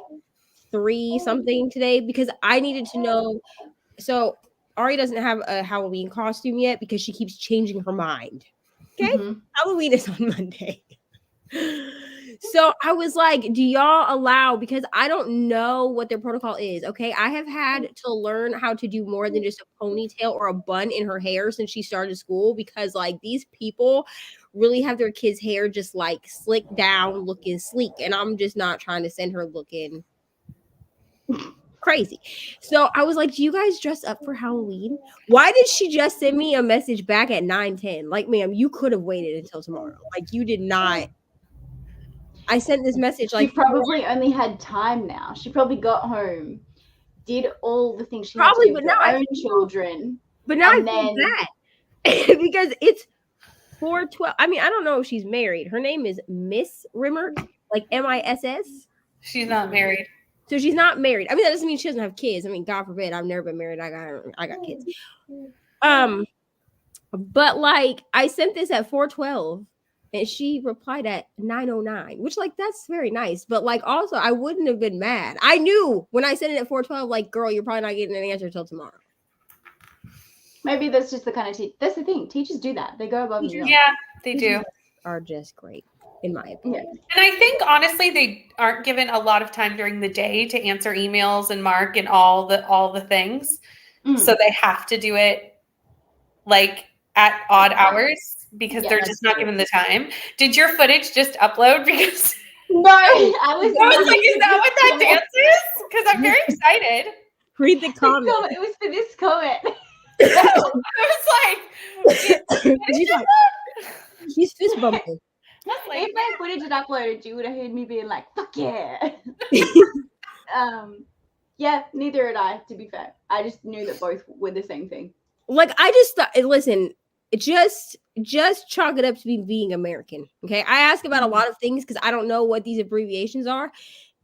3 something today because I needed to know. So Ari doesn't have a Halloween costume yet because she keeps changing her mind. Okay. Mhm. Halloween is on Monday. So I was like, do y'all allow, because I don't know what their protocol is. Okay. I have had to learn how to do more than just a ponytail or a bun in her hair since she started school, because like these people really have their kids' hair just like slicked down, looking sleek. And I'm just not trying to send her looking crazy. So I was like, do you guys dress up for Halloween? Why did she just send me a message back at 9:10? Like, ma'am, you could have waited until tomorrow. Like, you did not. I sent this message like she probably only had time now. She probably got home, did all the things she Probably, had to do but with her now own children. but now I and feel then- bad because it's 4:12. I mean, I don't know if she's married. Her name is Miss Rimmer, like MISS. She's not married. So she's not married. I mean, that doesn't mean she doesn't have kids. I mean, God forbid, I've never been married. I got kids. But like I sent this at 4:12 and she replied at 9:09, which like that's very nice. But like also I wouldn't have been mad. I knew when I sent it at 4:12, like, girl, you're probably not getting an answer till tomorrow. Maybe that's just the kind of that's the thing. Teachers do that. They go above and beyond. Yeah, they do. Are just great, in my opinion. Yeah. And I think honestly, they aren't given a lot of time during the day to answer emails and mark and all the things. Mm. So they have to do it like at odd hours because Yeah, they're that's just not true. given the time. Did your footage just upload? Because No, I was like, is that what that dance is? Because I'm very excited. Read the comment. It was for this comment. I was like, She's like, she's fist bumping. like, If my footage had uploaded, you would have heard me being like, "Fuck yeah." Yeah, neither had I. To be fair, I just knew that both were the same thing. Like, I just thought, listen, just chalk it up to me being American. Okay, I ask about a lot of things because I don't know what these abbreviations are,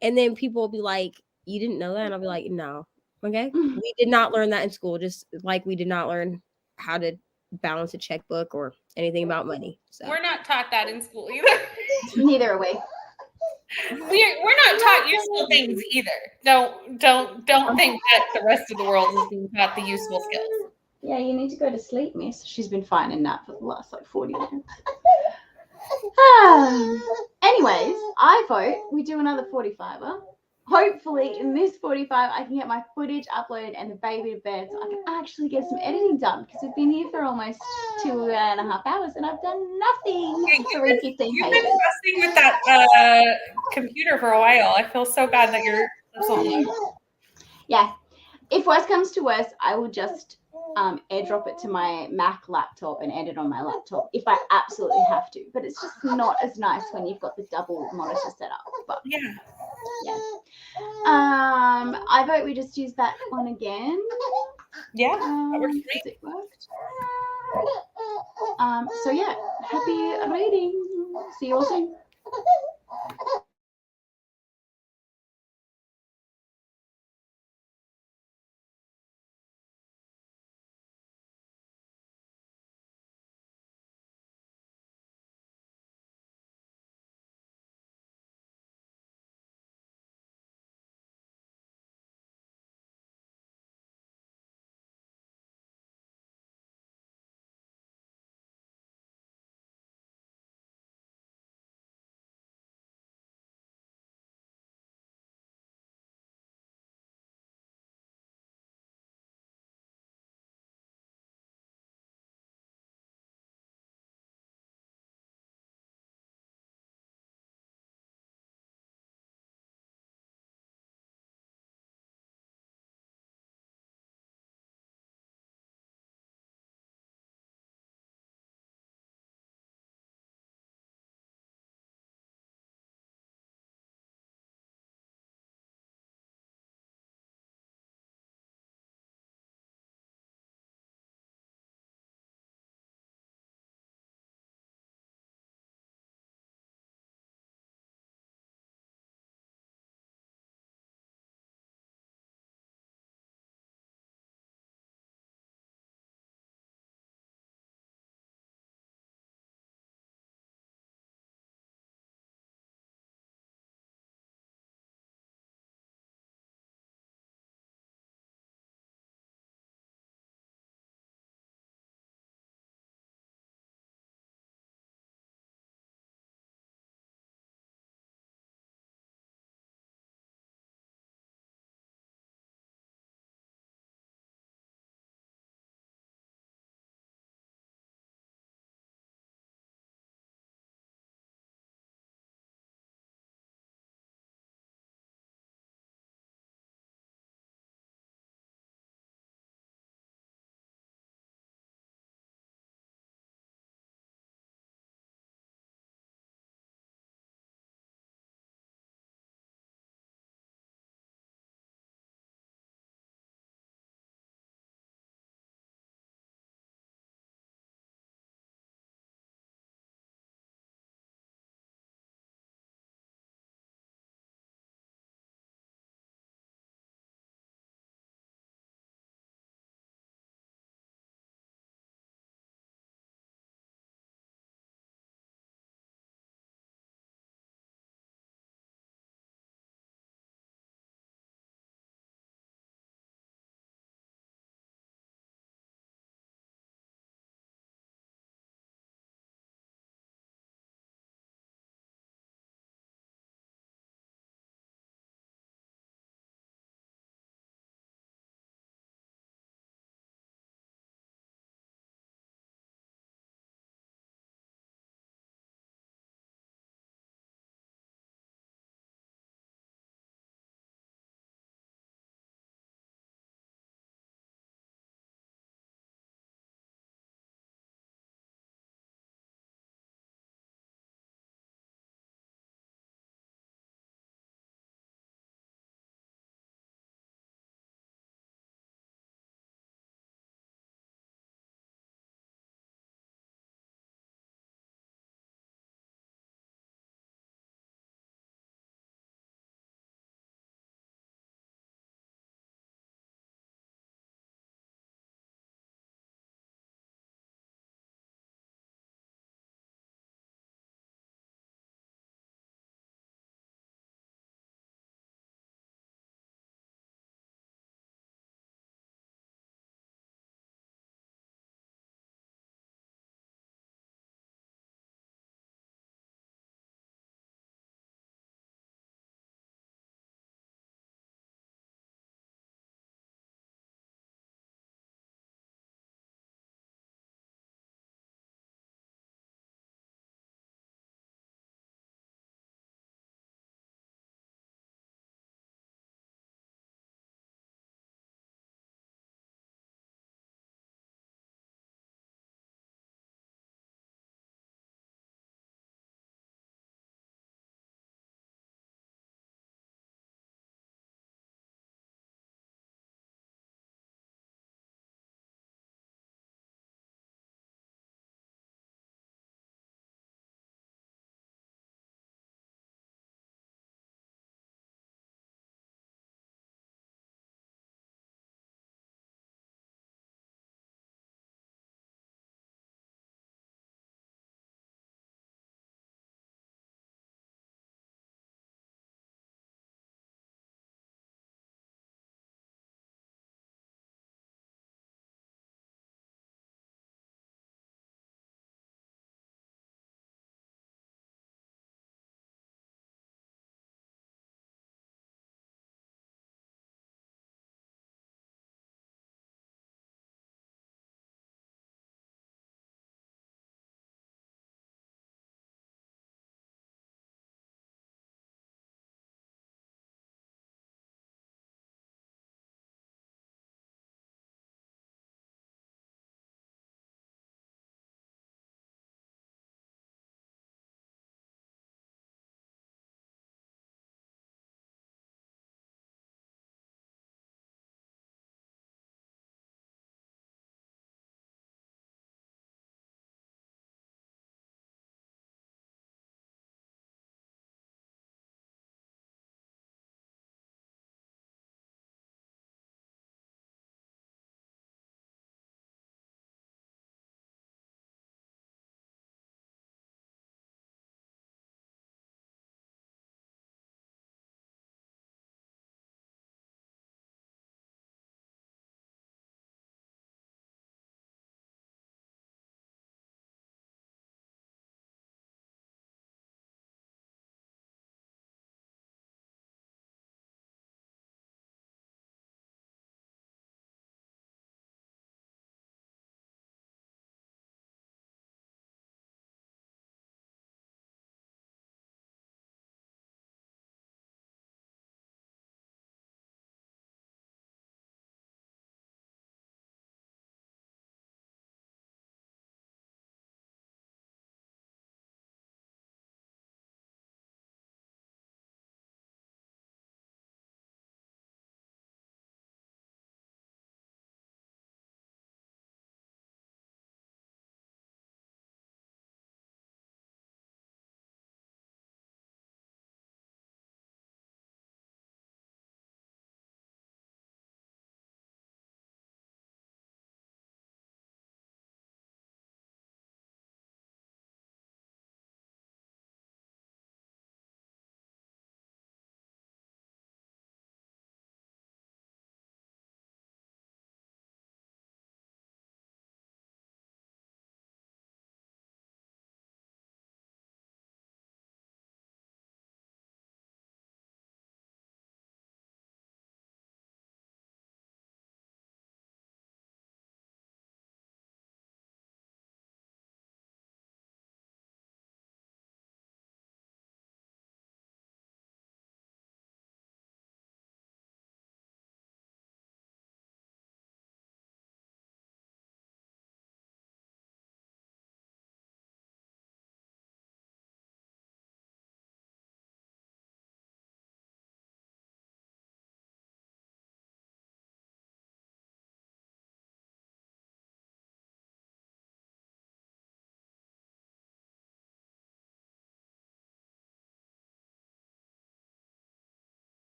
and then people will be like, "You didn't know that," and I'll be like, "No." Okay, we did not learn that in school. Just like we did not learn how to balance a checkbook or anything about money. So we're not taught that in school either. Neither are we. We're not taught useful things either. Don't think that the rest of the world is being taught the useful skills. Yeah, you need to go to sleep, miss. She's been fine in that for the last like 40 minutes. Anyways, I vote we do another 45er. Hopefully, in this 45, I can get my footage uploaded and the baby to bed so I can actually get some editing done because we've been here for almost 2.5 hours and I've done nothing to read 15 You've pages. been messing with that computer for a while. I feel so bad that you're so low. Yeah. If worse comes to worse, I will just airdrop it to my Mac laptop and edit on my laptop if I absolutely have to. But it's just not as nice when you've got the double monitor set up. But Yeah. I vote we just use that one again. Yeah. That works for me. It worked. So yeah, happy reading. See you all soon.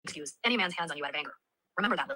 excuse any man's hands on you out of anger. Remember that.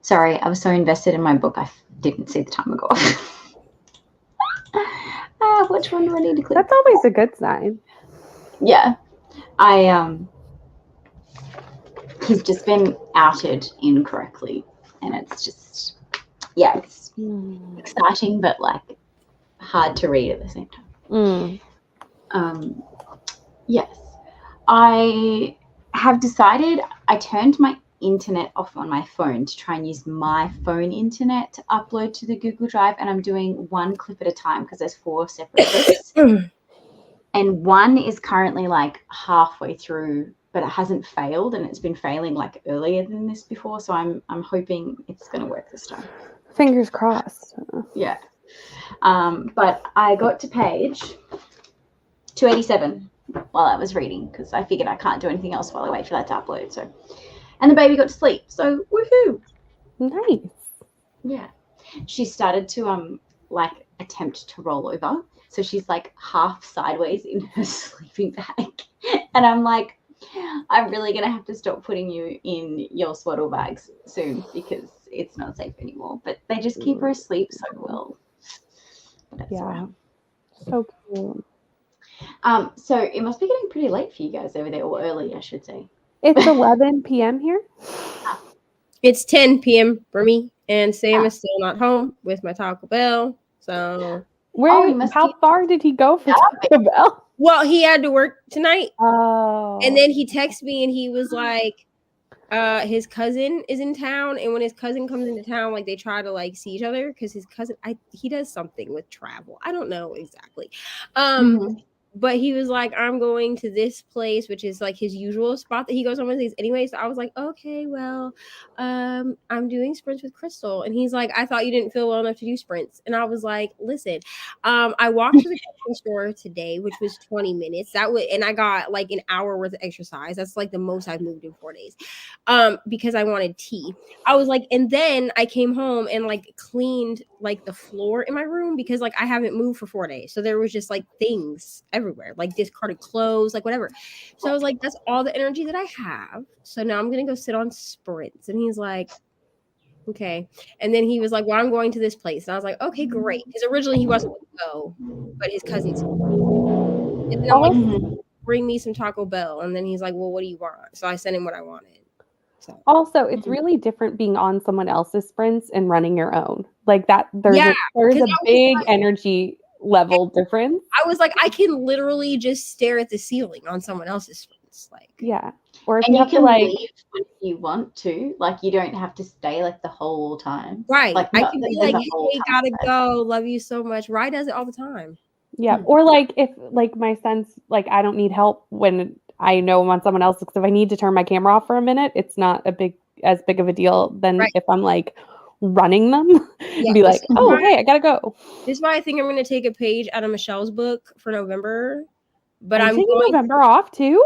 Sorry, I was so invested in my book, I didn't see the timer go off. Which one do I need to click? That's always a good sign. Yeah, he's just been outed incorrectly, and it's just, yeah, it's exciting, but like hard to read at the same time. Yes, I have decided I turned my internet off on my phone to try and use my phone internet to upload to the Google Drive, and I'm doing one clip at a time because there's 4 separate clips. And one is currently like halfway through, but it hasn't failed, and it's been failing like earlier than this before, so I'm hoping it's going to work this time. Fingers crossed. Yeah. But I got to page 287 while I was reading because I figured I can't do anything else while I wait for that to upload. So, and the baby got to sleep. So woohoo! Nice. Yeah. She started to like attempt to roll over. So she's like half sideways in her sleeping bag. And I'm like, I'm really gonna have to stop putting you in your swaddle bags soon because it's not safe anymore. But they just keep her asleep so well. That's Yeah. So cute. So it must be getting pretty late for you guys over there, or early, I should say. It's 11 p.m. here. It's 10 p.m. for me, and Sam is still not home with my Taco Bell. So, How far did he go for Taco Bell? well, he had to work tonight. Oh. And then he texted me, and he was like, his cousin is in town, and when his cousin comes into town, like they try to like see each other because his cousin, he does something with travel. I don't know exactly. But he was like, I'm going to this place, which is like his usual spot that he goes on Wednesdays anyway. So I was like, okay, well, I'm doing sprints with Crystal. And he's like, I thought you didn't feel well enough to do sprints. And I was like, listen, I walked to the grocery store today, which was 20 minutes. And I got like an hour worth of exercise. That's like the most I've moved in 4 days. Because I wanted tea. I was like, and then I came home and like cleaned like the floor in my room because like I haven't moved for 4 days. So there was just like things everywhere, like discarded clothes, like whatever. So I was like, that's all the energy that I have. So now I'm gonna go sit on sprints. And he's like, okay. And then he was like, well, I'm going to this place. And I was like, okay, great. Because originally he wasn't going to go, but his cousin's. And then I'm like, bring me some Taco Bell. And then he's like, well, what do you want? So I sent him what I wanted. So. Also, it's really different being on someone else's sprints and running your own. Like that, there's a big energy level difference. I was like, I can literally just stare at the ceiling on someone else's sprints. Like, yeah. Or if and you have can to like leave when you want to, like you don't have to stay like the whole time. Right. Like, I can be like, hey, gotta go. Love you so much. Rye does it all the time. Yeah. Or like if like my son's like I don't need help when I know I'm on someone else because if I need to turn my camera off for a minute, it's not as big of a deal than Right. if I'm like running them Yeah, and be like, this is oh why- hey, I gotta go. This is why I think I'm going to take a page out of Michelle's book for November. But Are you taking November off too?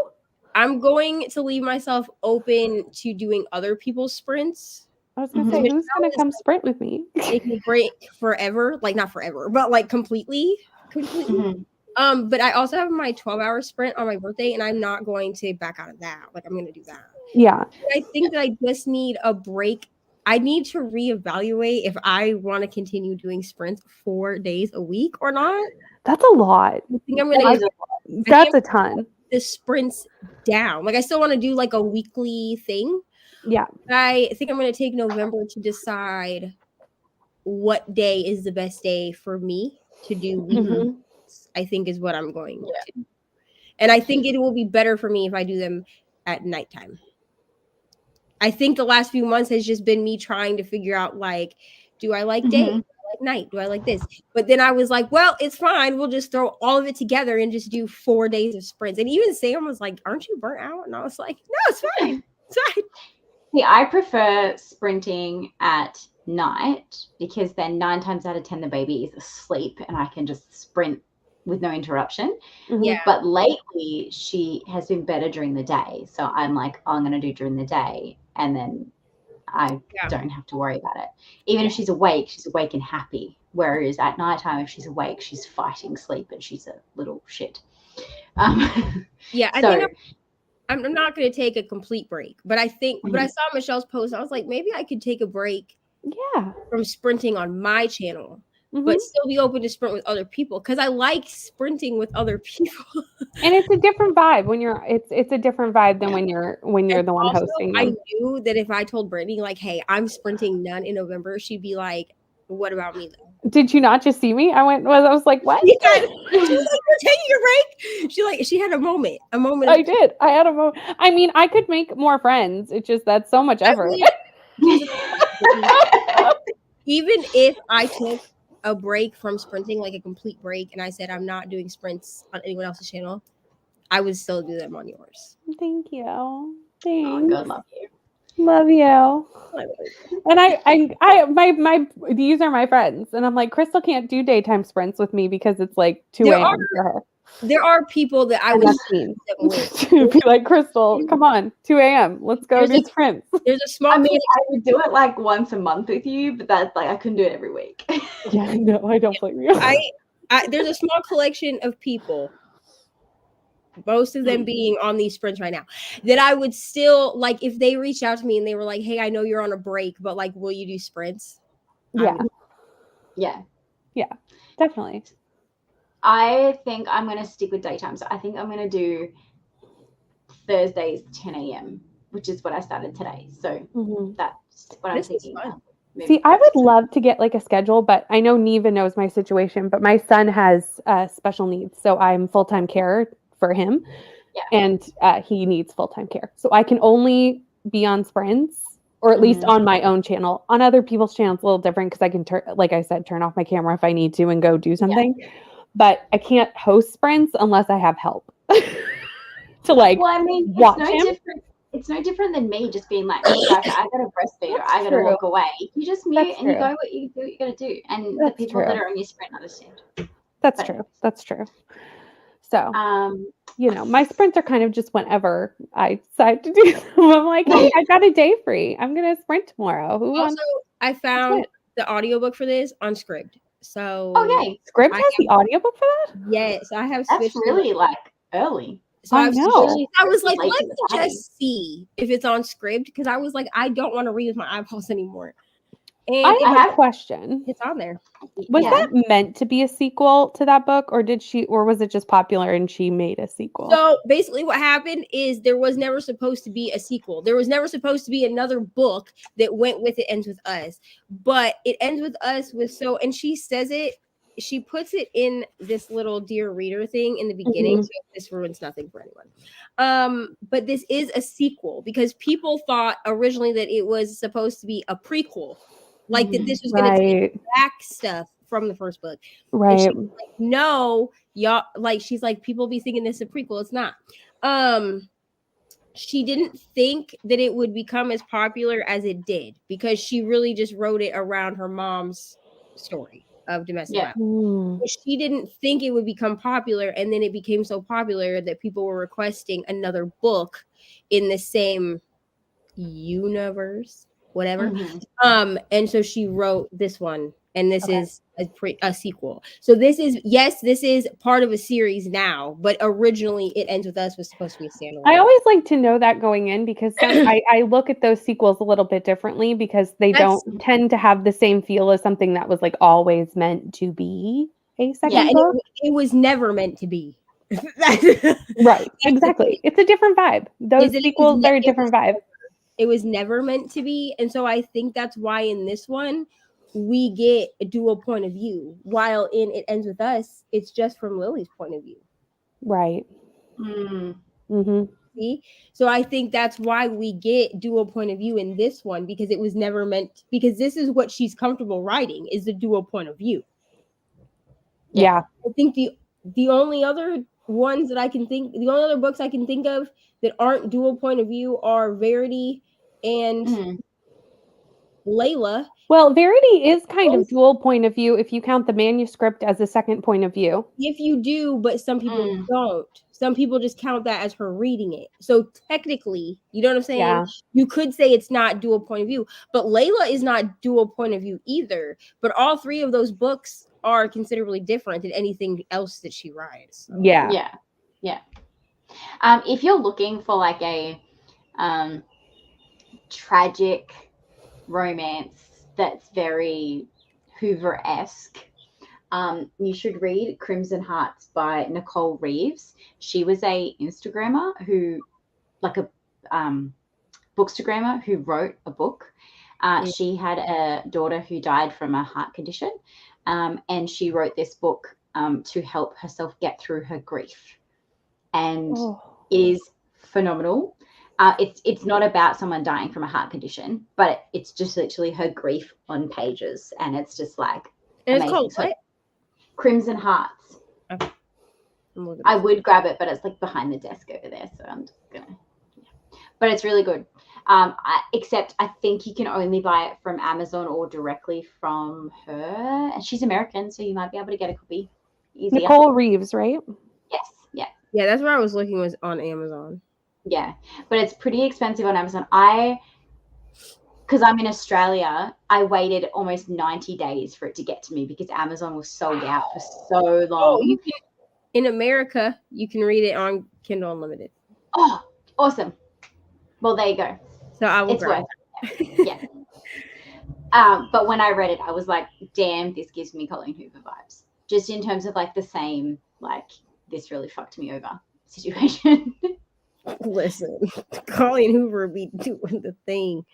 I'm going to leave myself open to doing other people's sprints. I was gonna say, Michelle who's gonna is come sprint with me? taking a break forever, like not forever, but like completely. Mhm. But I also have my 12-hour sprint on my birthday, and I'm not going to back out of that. Like I'm going to do that. Yeah. I think that I just need a break. I need to reevaluate if I want to continue doing sprints 4 days a week or not. That's a lot. I think I'm going That is to a- That's a ton. the sprints down. Like I still want to do like a weekly thing. Yeah. But I think I'm going to take November to decide what day is the best day for me to do weekly. Mhm. I think is what I'm going to do. And I think it will be better for me if I do them at nighttime. I think the last few months has just been me trying to figure out like, do I like day? Do I like night? Do I like this? But then I was like, well, it's fine. We'll just throw all of it together and just do 4 days of sprints. And even Sam was like, aren't you burnt out? And I was like, no, it's fine. It's fine. See, I prefer sprinting at night because then 9 times out of 10 the baby is asleep and I can just sprint with no interruption. Mhm. Yeah. But lately she has been better during the day. So I'm like, oh, I'm going to do during the day. And then I don't have to worry about it. Even if she's awake and happy. Whereas at nighttime, if she's awake, she's fighting sleep and she's a little shit. Yeah, I So- think I'm not going to take a complete break, but I think, but I saw Michelle's post. I was like, maybe I could take a break Yeah. from sprinting on my channel, Mhm. but still be open to sprint with other people because I like sprinting with other people. And it's a different vibe when you're it's a different vibe than when you're the one Also, hosting I them. knew that if I told Brittany like, "Hey, I'm sprinting none in November," she'd be like, "What about me though?" Did you not just see me? I was like, what? She was like, "You're taking your break." She had a moment. I did. I had a moment. I mean, I could make more friends. It's just that's so much effort. Even if I took a break from sprinting, like a complete break, and I said I'm not doing sprints on anyone else's channel, I would still do them on yours. Thank you. Oh, Thanks. God, love you. Love you. And these are my friends, and I'm like, Crystal can't do daytime sprints with me because it's like 2 There a.m. for her. There are people that I And would that's mean. with. Be like, Crystal, come on, 2 a.m. Let's go There's do a- sprints. There's a small I mean, I would do it like once a month with you, but that's like I couldn't do it every week. Yeah, no, I don't blame you. there's a small collection of people, most of them being on these sprints right now, that I would still like if they reached out to me and they were like, "Hey, I know you're on a break, but like, will you do sprints?" Yeah, Yeah. definitely. I think I'm going to stick with daytime. So I think I'm going to do Thursdays 10 a.m., which is what I started today. So Mhm. that's what I'm This is thinking. fun. See, I would love to get like a schedule, but I know Neva knows my situation, but my son has special needs. So I'm full-time care for him. Yeah. And he needs full-time care. So I can only be on sprints or at least on my own channel. On other people's channels, a little different because I can like I said, turn off my camera if I need to and go do something. But I can't host sprints unless I have help to like Well, I mean, watch it's no him. different. It's no different than me just being like, oh, gosh, I got to breastfeed or I got to true. walk away. You just mute That's and you true. go what you do, what you got to do. And That's the people that true. are on your sprint understand. That's But- true. That's true. So, Um, you know, my sprints are kind of just whenever I decide to do them. I'm like, hey, I got a day free. I'm going to sprint tomorrow. Who Also, wants I found the audiobook for this on Scribd. So oh, yay. Script I has the audiobook for that? yes, I have That's switched. really like early. So I I've know. switched- I was like, Late let to me the party. just see if it's on Scribd because I was like, I don't want to read with my eyeballs anymore. And I it- have a question. it's on there. Was Yeah. that meant to be a sequel to that book, or was it just popular and she made a sequel? So basically, what happened is there was never supposed to be a sequel. There was never supposed to be another book that went with It Ends With Us. But It Ends With Us was so, and she says it, she puts it in this little Dear Reader thing in the beginning. Mhm. So this ruins nothing for anyone. But this is a sequel because people thought originally that it was supposed to be a prequel. Like that this was going to take Right. back stuff from the first book. And Right. she was like, no, y'all, like, she's like, people be thinking this is a prequel. It's not. She didn't think that it would become as popular as it did because she really just wrote it around her mom's story of domestic violence. Mm. She didn't think it would become popular, and then it became so popular that people were requesting another book in the same universe, whatever. Mhm. And so she wrote this one, and this is a sequel. So this is part of a series now, but originally It Ends With Us was supposed to be a standalone. I always like to know that going in because I look at those sequels a little bit differently because they That's- don't tend to have the same feel as something that was like always meant to be a second yeah, and book. it was never meant to be. Right, exactly. It's a different vibe. Those sequels are a different vibe. It was never meant to be. And so I think that's why in this one, we get a dual point of view, while in It Ends With Us, it's just from Lily's point of view. Right. Mm. Mm-hmm. See? So I think that's why we get dual point of view in this one, because it was never meant, because this is what she's comfortable writing, is the dual point of view. Yeah. I think the only other ones that I can think, the only other books I can think of that aren't dual point of view are Verity and Mhm. Layla. Well, Verity is kind of dual point of view if you count the manuscript as a second point of view. If you do, but some people don't. Some people just count that as her reading it. So technically, you know what I'm saying? Yeah. You could say it's not dual point of view, but Layla is not dual point of view either. But all three of those books are considerably different than anything else that she writes. So. Yeah. Yeah. If you're looking for like a tragic romance that's very Hoover-esque, you should read Crimson Hearts by Nicole Reeves. She was a Instagrammer who, like a bookstagrammer who wrote a book. She had a daughter who died from a heart condition, and she wrote this book to help herself get through her grief. And it is phenomenal. It's not about someone dying from a heart condition, but it's just literally her grief on pages, and it's just like and amazing. it's called what? Crimson Hearts. Okay. I would grab it, but it's like behind the desk over there, so I'm just gonna. Yeah. But it's really good. Except I think you can only buy it from Amazon or directly from her, and she's American, so you might be able to get a copy easier. Nicole Reeves, right? Yes. Yeah. Yeah, that's where I was looking, was on Amazon. Yeah, but it's pretty expensive on Amazon. Because I'm in Australia, I waited almost 90 days for it to get to me because Amazon was sold out for so long. In America, you can read it on Kindle Unlimited. Oh, awesome. Well, there you go. So I will It's worth it. Yeah. But when I read it, I was like, damn, this gives me Colleen Hoover vibes. Just in terms of like the same, like, this really fucked me over situation. Listen, Colleen Hoover be doing the thing.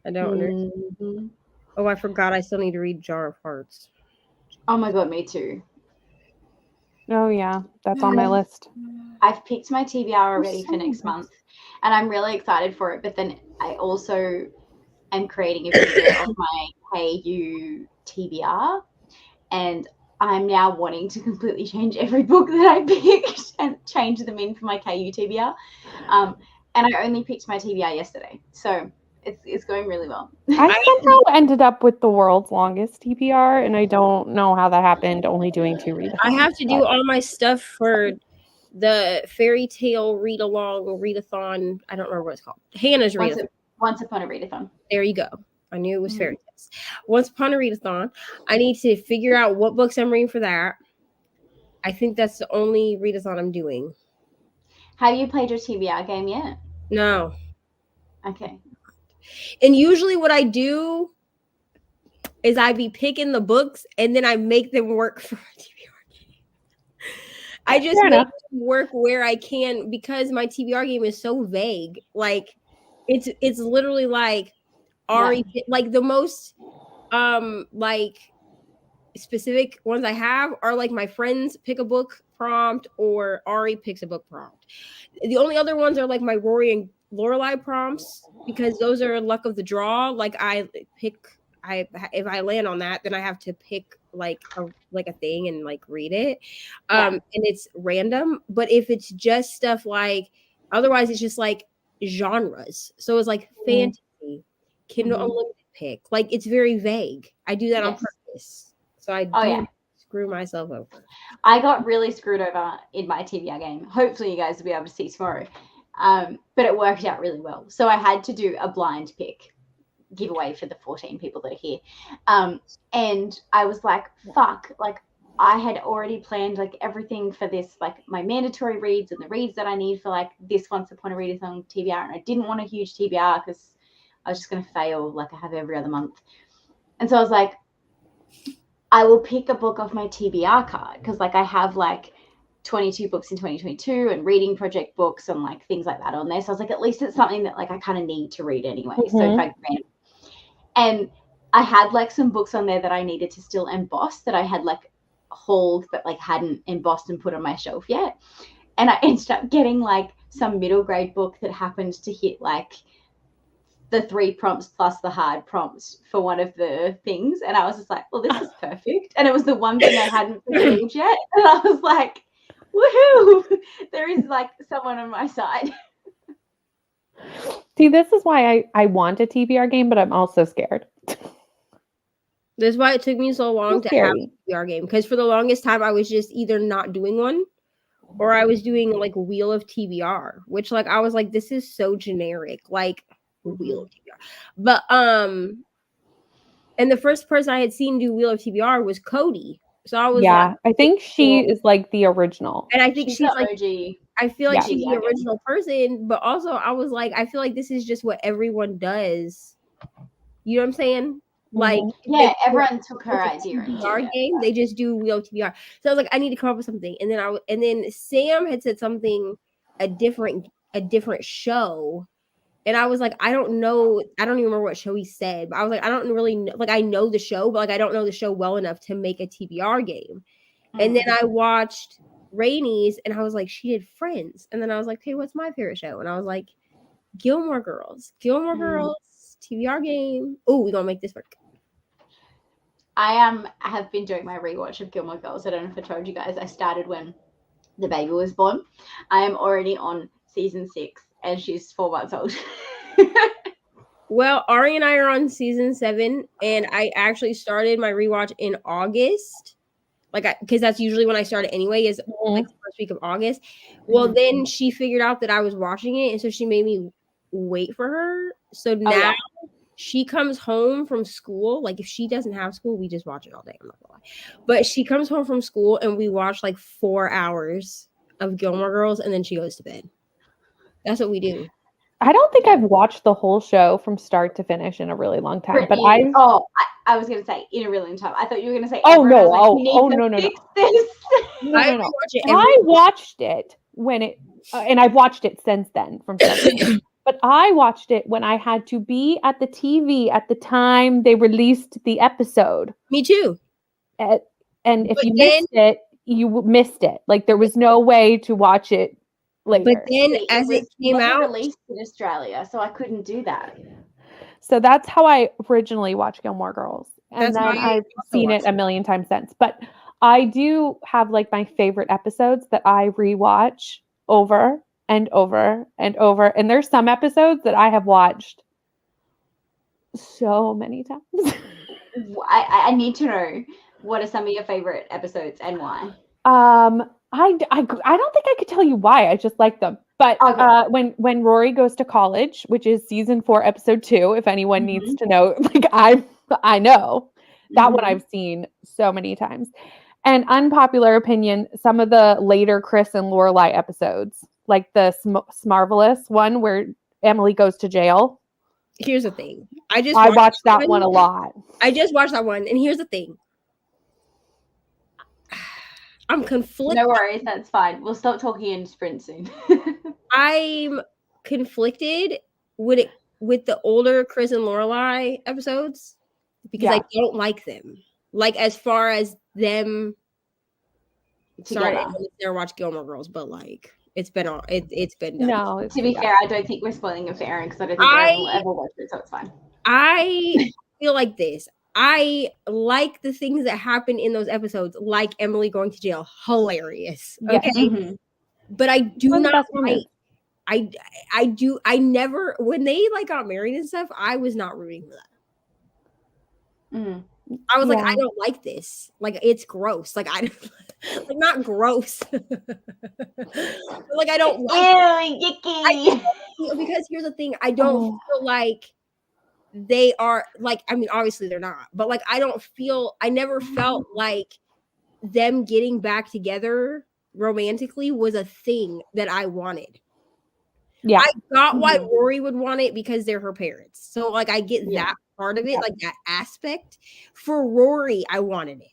I don't understand. Oh, I forgot. I still need to read Jar of Hearts. Oh my god, me too. Oh yeah, that's on my list. I've picked my TBR already for next month, and I'm really excited for it. But then I also am creating a video of my KU TBR, and I'm now wanting to completely change every book that I picked and change them in for my KU TBR. And I only picked my TBR yesterday, so it's going really well. I somehow ended up with the world's longest TBR, and I don't know how that happened. Only doing 2 readathons. I have to do all my stuff for the fairy tale read along readathon. I don't remember what it's called. Hannah's readathon. Once Upon a Readathon. There you go. I knew it was fairy tales. Once Upon a Readathon. I need to figure out what books I'm reading for that. I think that's the only readathon I'm doing. Have you played your TBR game yet? No. Okay. And usually what I do is I be picking the books and then I make them work for a TBR game. I just make them work where I can, because my TBR game is so vague. Like it's literally like Ari, like the most like specific ones I have are like my friends pick a book prompt or Ari picks a book prompt. The only other ones are like my Rory and Lorelai prompts, because those are luck of the draw. Like I pick if I land on that, then I have to pick like a thing and like read it. Yeah. And it's random. But if it's just stuff like, otherwise it's just like genres. So it's like fantasy, Kindle Mhm. Unlimited pick. Like it's very vague. I do that on Yes. purpose. So I Oh, do yeah. screw myself over. I got really screwed over in my TBR game. Hopefully, you guys will be able to see tomorrow. But it worked out really well. So I had to do a blind pick giveaway for the 14 people that are here. And I was like, fuck, like I had already planned like everything for this, like my mandatory reads and the reads that I need for like this Once Upon a Readathon TBR. And I didn't want a huge TBR because I was just going to fail like I have every other month. And so I was like, I will pick a book off my TBR card because like I have like 22 books in 2022 and reading project books and like things like that on there. So I was like, at least it's something that like I kind of need to read anyway. So if I and I had like some books on there that I needed to still emboss that I had like hauled but like hadn't embossed and put on my shelf yet. And I ended up getting like some middle grade book that happened to hit like the 3 prompts plus the hard prompts for one of the things. And I was just like, well, this is perfect. And it was the one thing I hadn't fulfilled yet. And I was like, woohoo, there is like someone on my side. See, this is why I want a TBR game, but I'm also scared. That's why it took me so long So to have scary. a TBR game. Because for the longest time, I was just either not doing one or I was doing like Wheel of TBR, which like I was like, this is so generic, like Wheel of TBR. But and the first person I had seen do Wheel of TBR was Cody. So I was Yeah, like, I think she cool. is like the original. And I think She's she's the like, OG. I feel like Yeah. she's the original person, but also I was like, I feel like this is just what everyone does. You know what I'm saying? Like, Yeah, everyone took her idea and TBR did it. game, they just do Wheel of TBR. So I was like, I need to come up with something. And then Sam had said something, a different show. And I was like, I don't know. I don't even remember what show he said. But I was like, I don't really know. Like, I know the show, but like, I don't know the show well enough to make a TBR game. And then I watched Rainey's and I was like, she did Friends. And then I was like, hey, what's my favorite show? And I was like, Gilmore Girls. Gilmore Girls, TBR game. Oh, we're going to make this work. I have been doing my rewatch of Gilmore Girls. I don't know if I told you guys. I started when the baby was born. I am already on season 6 and she's 4 months old. Well, Ari and I are on season 7 and I actually started my rewatch in August. Like, because that's usually when I started anyway, is like the first week of August. Well, then she figured out that I was watching it, and so she made me wait for her. So now she comes home from school. Like, if she doesn't have school, we just watch it all day. I'm not gonna lie. But she comes home from school, and we watch like 4 hours of Gilmore Girls, and then she goes to bed. That's what we do. I don't think I've watched the whole show from start to finish in a really long time. But Brittany, I was going to say in a really long time. I thought you were going to say. Oh, no. Like, No. Fix this. No. I watched it when it, and I've watched it since then from start to finish. But I watched it when I had to be at the TV at the time they released the episode. Me too. And if you missed it, you missed it. Like, there was no way to watch it later. But then as it came out, released in Australia, so I couldn't do that. So that's how I originally watched Gilmore Girls. And then I've seen it a million times since. But I do have like my favorite episodes that I rewatch over and over and over. And there's some episodes that I have watched so many times. I need to know, what are some of your favorite episodes and why? I don't think I could tell you why. I just like them. But when Rory goes to college, which is season 4, episode 2, if anyone needs to know, like I know that one I've seen so many times. And unpopular opinion, some of the later Chris and Lorelai episodes, like the Smarvelous one where Emily goes to jail. Here's the thing. I watched that one a lot. I just watched that one, and here's the thing. I'm conflicted. No worries, that's fine. We'll stop talking in sprint soon. I'm conflicted with the older Chris and Lorelai episodes because I don't like them. Like, as far as them. Sorry, I never watched Gilmore Girls, but like it's been done. To be fair, I don't think we're spoiling it for Erin because I don't think Erin will ever watch it, so it's fine. feel like this. I like the things that happen in those episodes, like Emily going to jail. Hilarious. Yes. Okay. Mhm. But I do One of the not best moments. I never when they like got married and stuff, I was not rooting for that. Mhm. I was like, Yeah. I don't like this. Like it's gross. Like I like not gross. But, like I don't like Ew, yucky. because here's the thing, I don't Oh. feel like they are like, I mean, obviously they're not, but like I never felt like them getting back together romantically was a thing that I wanted. Yeah. I got why Mhm. Rory would want it because they're her parents. So like I get Yeah. that part of it, Yeah. like that aspect. For Rory, I wanted it.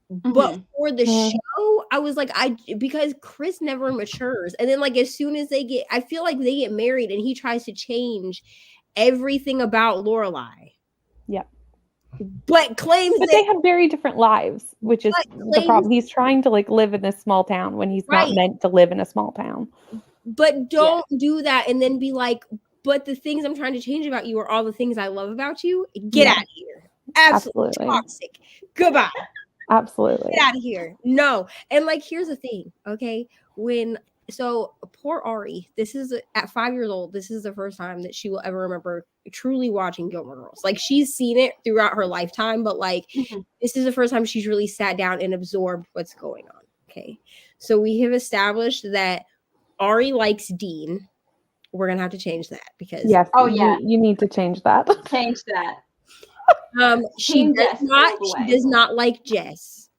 But Mhm. for the Mhm. show, I was like, because Chris never matures. And then like as soon as I feel like they get married and he tries to change everything about Lorelai. Yep. But claims But that they have very different lives, which is But the problem. claims- He's trying to like live in this small town when he's Right. not meant to live in a small town. but don't do that and then be like, but the things I'm trying to change about you are all the things I love about you. Get Yeah. out of here. Absolutely Absolutely. toxic. Goodbye. Absolutely. Get out of here. No. And like, here's the thing. Okay. So poor Ari, at 5 years old, this is the first time that she will ever remember truly watching Gilmore Girls. Like she's seen it throughout her lifetime, but like Mhm. this is the first time she's really sat down and absorbed what's going on. Okay. So we have established that Ari likes Dean. We're gonna have to change that because Yes. Oh, yeah. You need to change that. Change that. she Team does Jess all the way. not like Jess.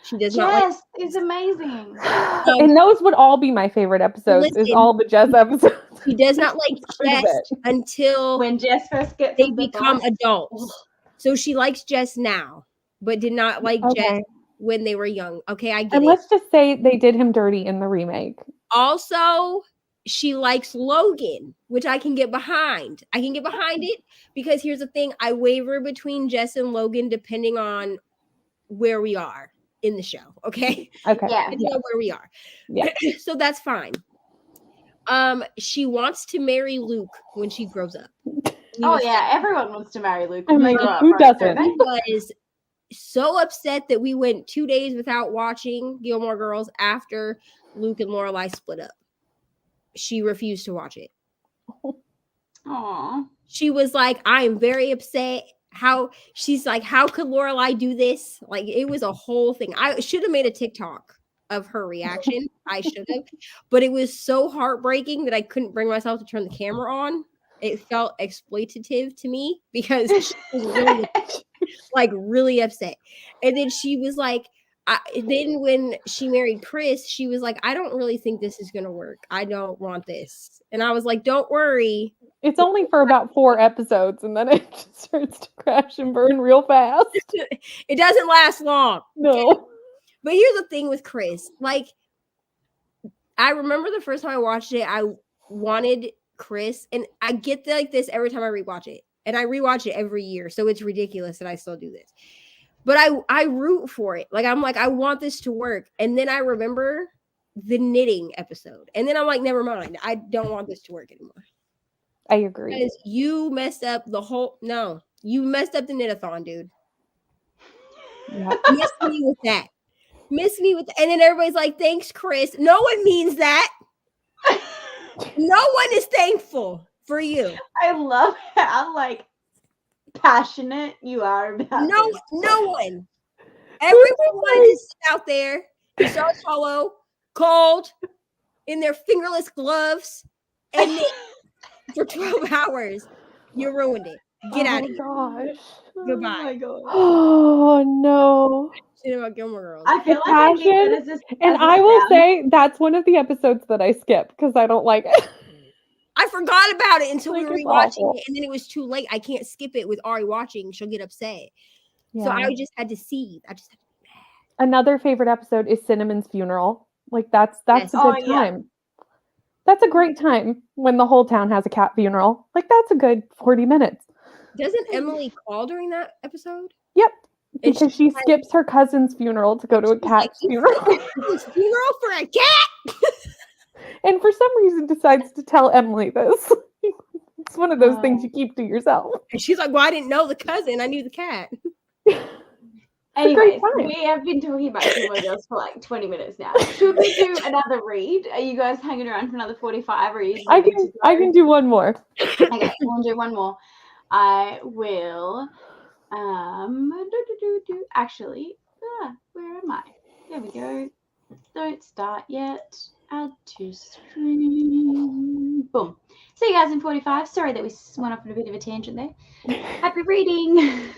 She does not like Jess is amazing. And those would all be my favorite episodes. Is listen, all the Jess episodes. she does not like Quite a Jess bit. until When Jess first gets they on the become bus. adults. So she likes Jess now, but did not like Jess Okay. when they were young. Okay, I get And it. let's just say they did him dirty in the remake. Also, she likes Logan, which I can get behind. I can get behind it because here's the thing. I waver between Jess and Logan depending on where we are in the show. Okay. Okay. Yeah. Depending on where we are. Yeah. So that's fine. She wants to marry Luke when she grows up. Oh yeah, everyone wants to marry Luke. I when they mean, grow up, who right? doesn't? I was so upset that we went 2 days without watching Gilmore Girls after Luke and Lorelai split up. She refused to watch it. Aw. She was like, I am very upset. She's like, how could Lorelai do this? Like, it was a whole thing. I should have made a TikTok of her reaction. I should have, but it was so heartbreaking that I couldn't bring myself to turn the camera on. It felt exploitative to me because she was really, like, really upset. And then she was like, then when she married Chris, she was like, I don't really think this is going to work. I don't want this. And I was like, don't worry. It's only for about 4 episodes, and then it just starts to crash and burn real fast. It doesn't last long. No. But here's the thing with Chris. Like, I remember the first time I watched it, I wanted Chris, and I get like this every time I rewatch it. And I rewatch it every year, so it's ridiculous that I still do this. But I root for it. Like, I'm like, I want this to work. And then I remember the knitting episode. And then I'm like, never mind. I don't want this to work anymore. I agree. Because you messed up you messed up the knit-a-thon, dude. Yeah. Miss me with that. And then everybody's like, thanks, Chris. No one means that. No one is thankful for you. I love how like passionate you are about No this. one. Everyone wanted to sit out there in Sao Paulo, cold, in their fingerless gloves, and knit for 12 hours. You ruined it. Get out of here. Gosh. Goodbye. Oh my god. Oh no. Shit about Gilmore Girls. I feel The like I need passion, it as a, And as a I will sound. say that's one of the episodes that I skip because I don't like it. I forgot about it until we Like, were it's rewatching awful. it, and then it was too late. I can't skip it with Ari watching. She'll get upset. Yeah. So I just had to see. Another favorite episode is Cinnamon's funeral. Like that's Yes. a Oh, good yeah. time. That's a great time when the whole town has a cat funeral. Like that's a good 40 minutes. Doesn't Emily call during that episode? Yep. And Because she's she like- skips her cousin's funeral to go to a She's like, cat's funeral. This funeral for a cat? And for some reason decides to tell Emily this. It's one of those things you keep to yourself. And she's like, well, I didn't know the cousin. I knew the cat. Anyways, time. we have been talking about Gilmore Girls for like 20 minutes now. Should we do another read? Are you guys hanging around for another 45 or are you I ready to can do one more. Okay, we'll do one more. I will actually where am I? There we go. Don't start yet. Add to stream. Boom. See you guys in 45. Sorry that we went off on a bit of a tangent there. Happy reading.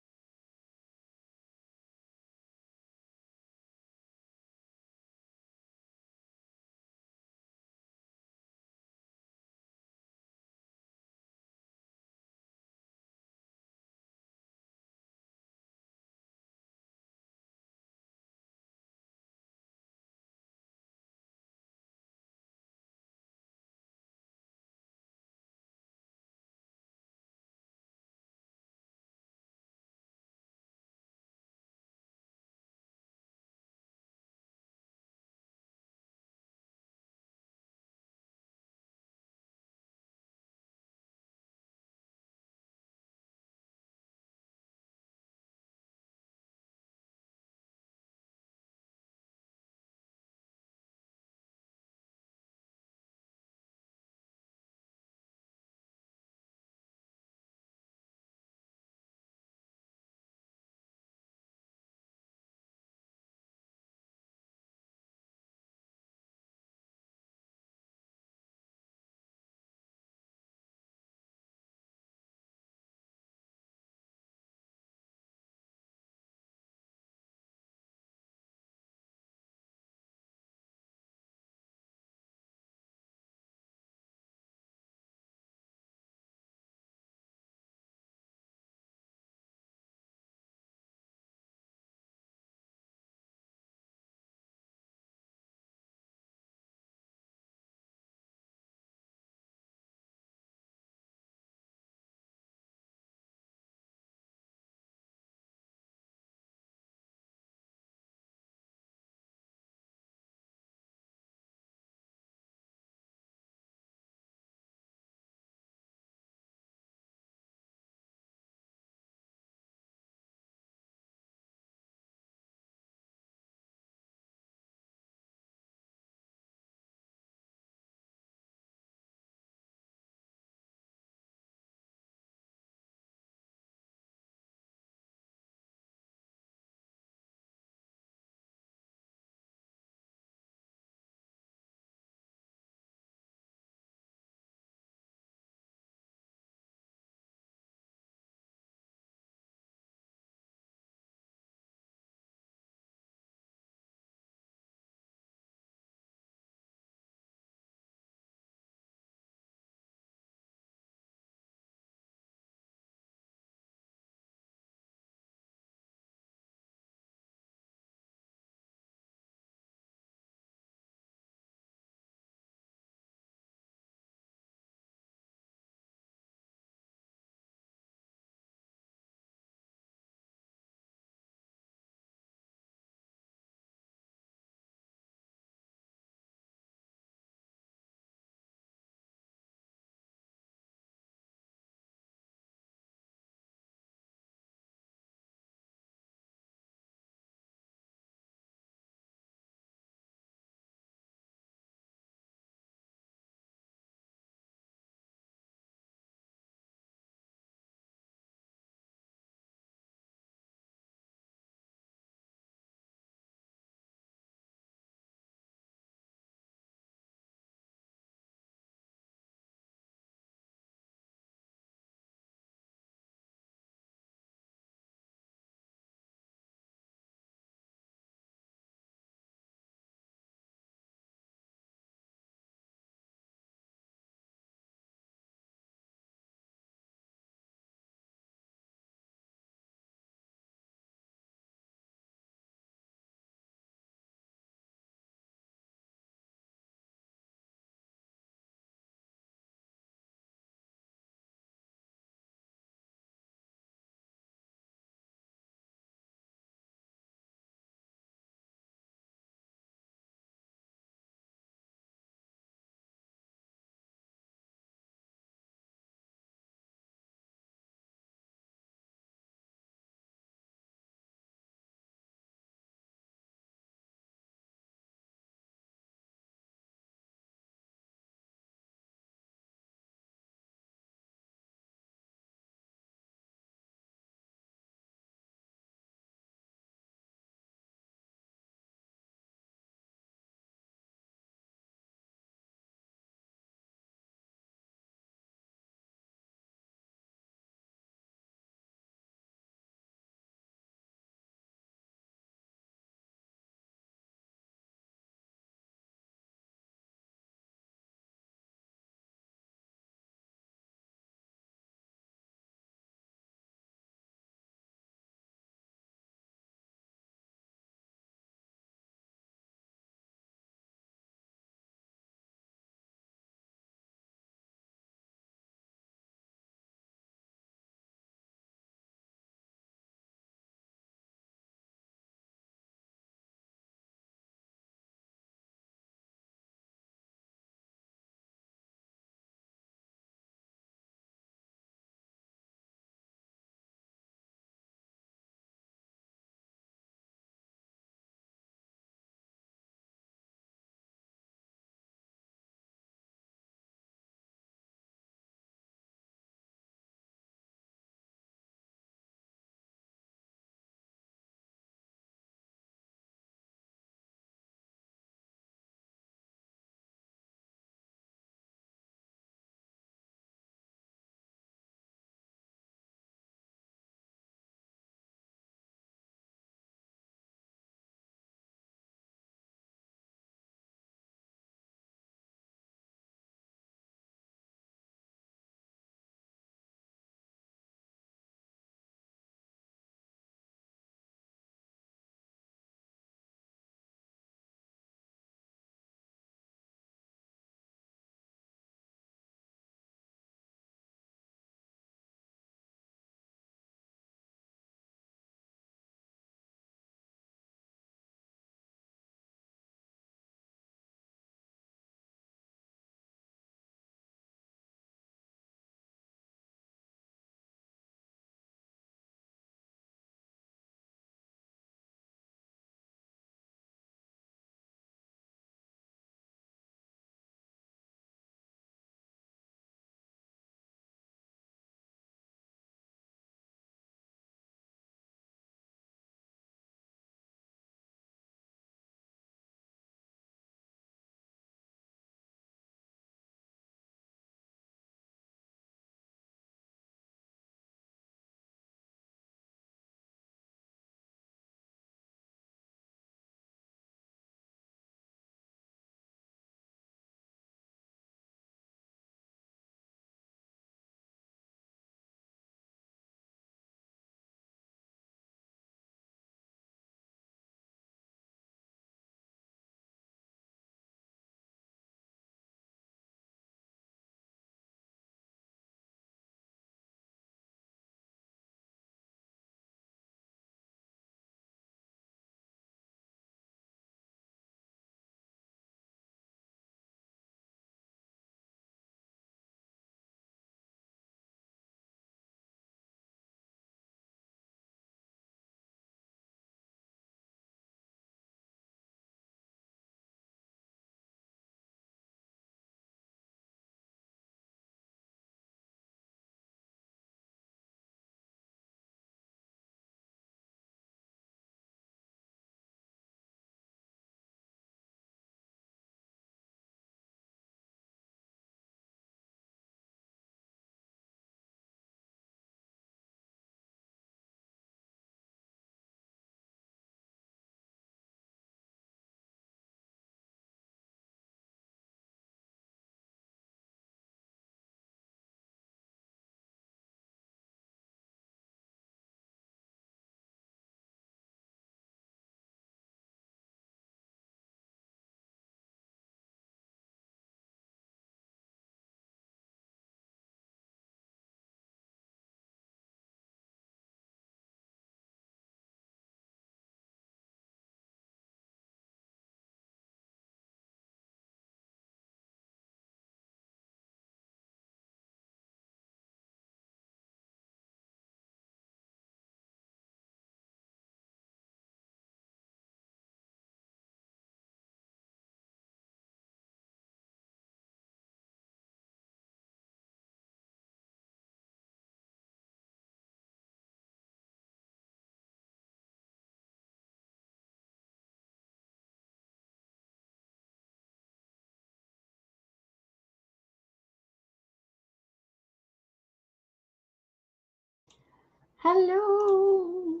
Hello.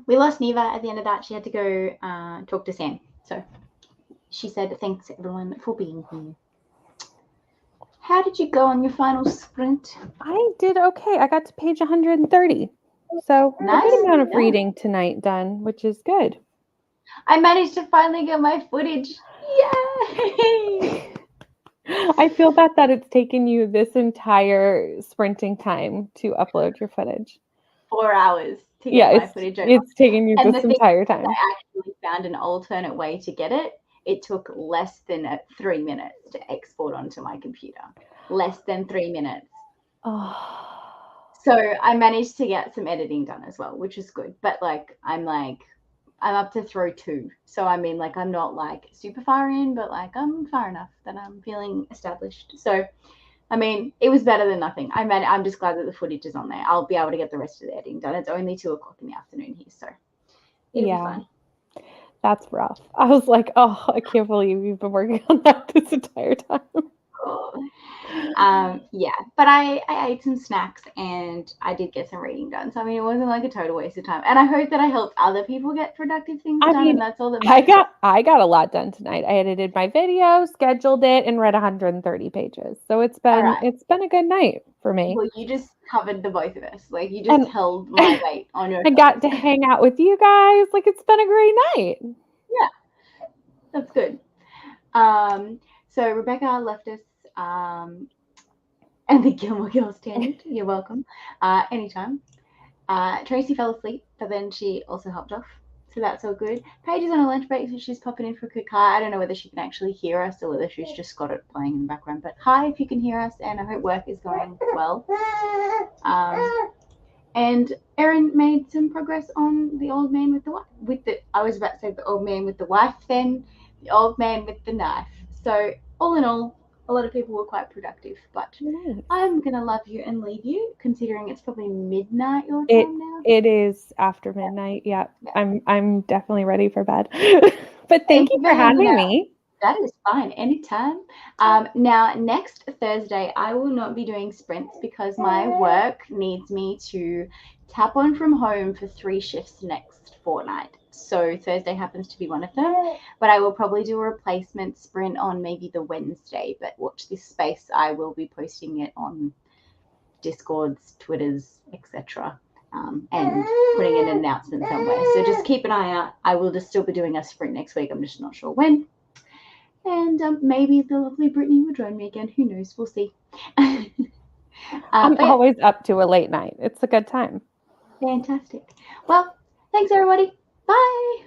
We lost Neva at the end of that. She had to go talk to Sam. So she said thanks everyone for being here. How did you go on your final sprint? I did okay. I got to page 130. So a Nice. good amount of Yeah. reading tonight done, which is good. I managed to finally get my footage. Yay! I feel bad that it's taken you this entire sprinting time to upload your footage. 4 hours to get Yeah, my footage over. it's taken you And this the thing entire time. I actually found an alternate way to get it. It took less than 3 minutes to export onto my computer. Less than 3 minutes. Oh. So I managed to get some editing done as well, which is good. But I'm up to throw 2. So I mean, I'm not super far in, but I'm far enough that I'm feeling established. So I mean, it was better than nothing. I'm just glad that the footage is on there. I'll be able to get the rest of the editing done. It's only 2 o'clock in the afternoon here, so it'll be fun. That's rough. I was like, oh, I can't believe you've been working on that this entire time. Yeah, but I ate some snacks and I did get some reading done. So I mean, it wasn't a total waste of time. And I hope that I helped other people get productive things done. And that's all that matters. I got a lot done tonight. I edited my video, scheduled it, and read 130 pages. So it's been a good night for me. Well, you just covered the both of us. You just held my weight on your. I got to hang out with you guys. It's been a great night. Yeah, that's good. So Rebecca left us. And the Gilmore Girls tangent. You're welcome. Anytime. Tracy fell asleep, but then she also hopped off. So that's all good. Paige is on a lunch break, so she's popping in for a quick hi. I don't know whether she can actually hear us or whether she's just got it playing in the background. But hi if you can hear us, and I hope work is going well. And Erin made some progress on the old man with the wife. I was about to say the old man with the wife, then the old man with the knife. So all in all, a lot of people were quite productive, but Nice. I'm gonna love you and leave you, considering it's probably midnight your time now. It is after midnight. Yeah. I'm definitely ready for bed. But thank you for having me. That is fine, anytime. Now next Thursday, I will not be doing sprints because my work needs me to tap on from home for 3 shifts next fortnight. So Thursday happens to be one of them, but I will probably do a replacement sprint on maybe the Wednesday. But watch this space. I will be posting it on Discords, Twitters, etc. And putting an announcement somewhere. So just keep an eye out. I will just still be doing a sprint next week. I'm just not sure when. And maybe the lovely Brittany will join me again. Who knows? We'll see. I'm always up to a late night. It's a good time. Fantastic. Well, thanks everybody. Bye.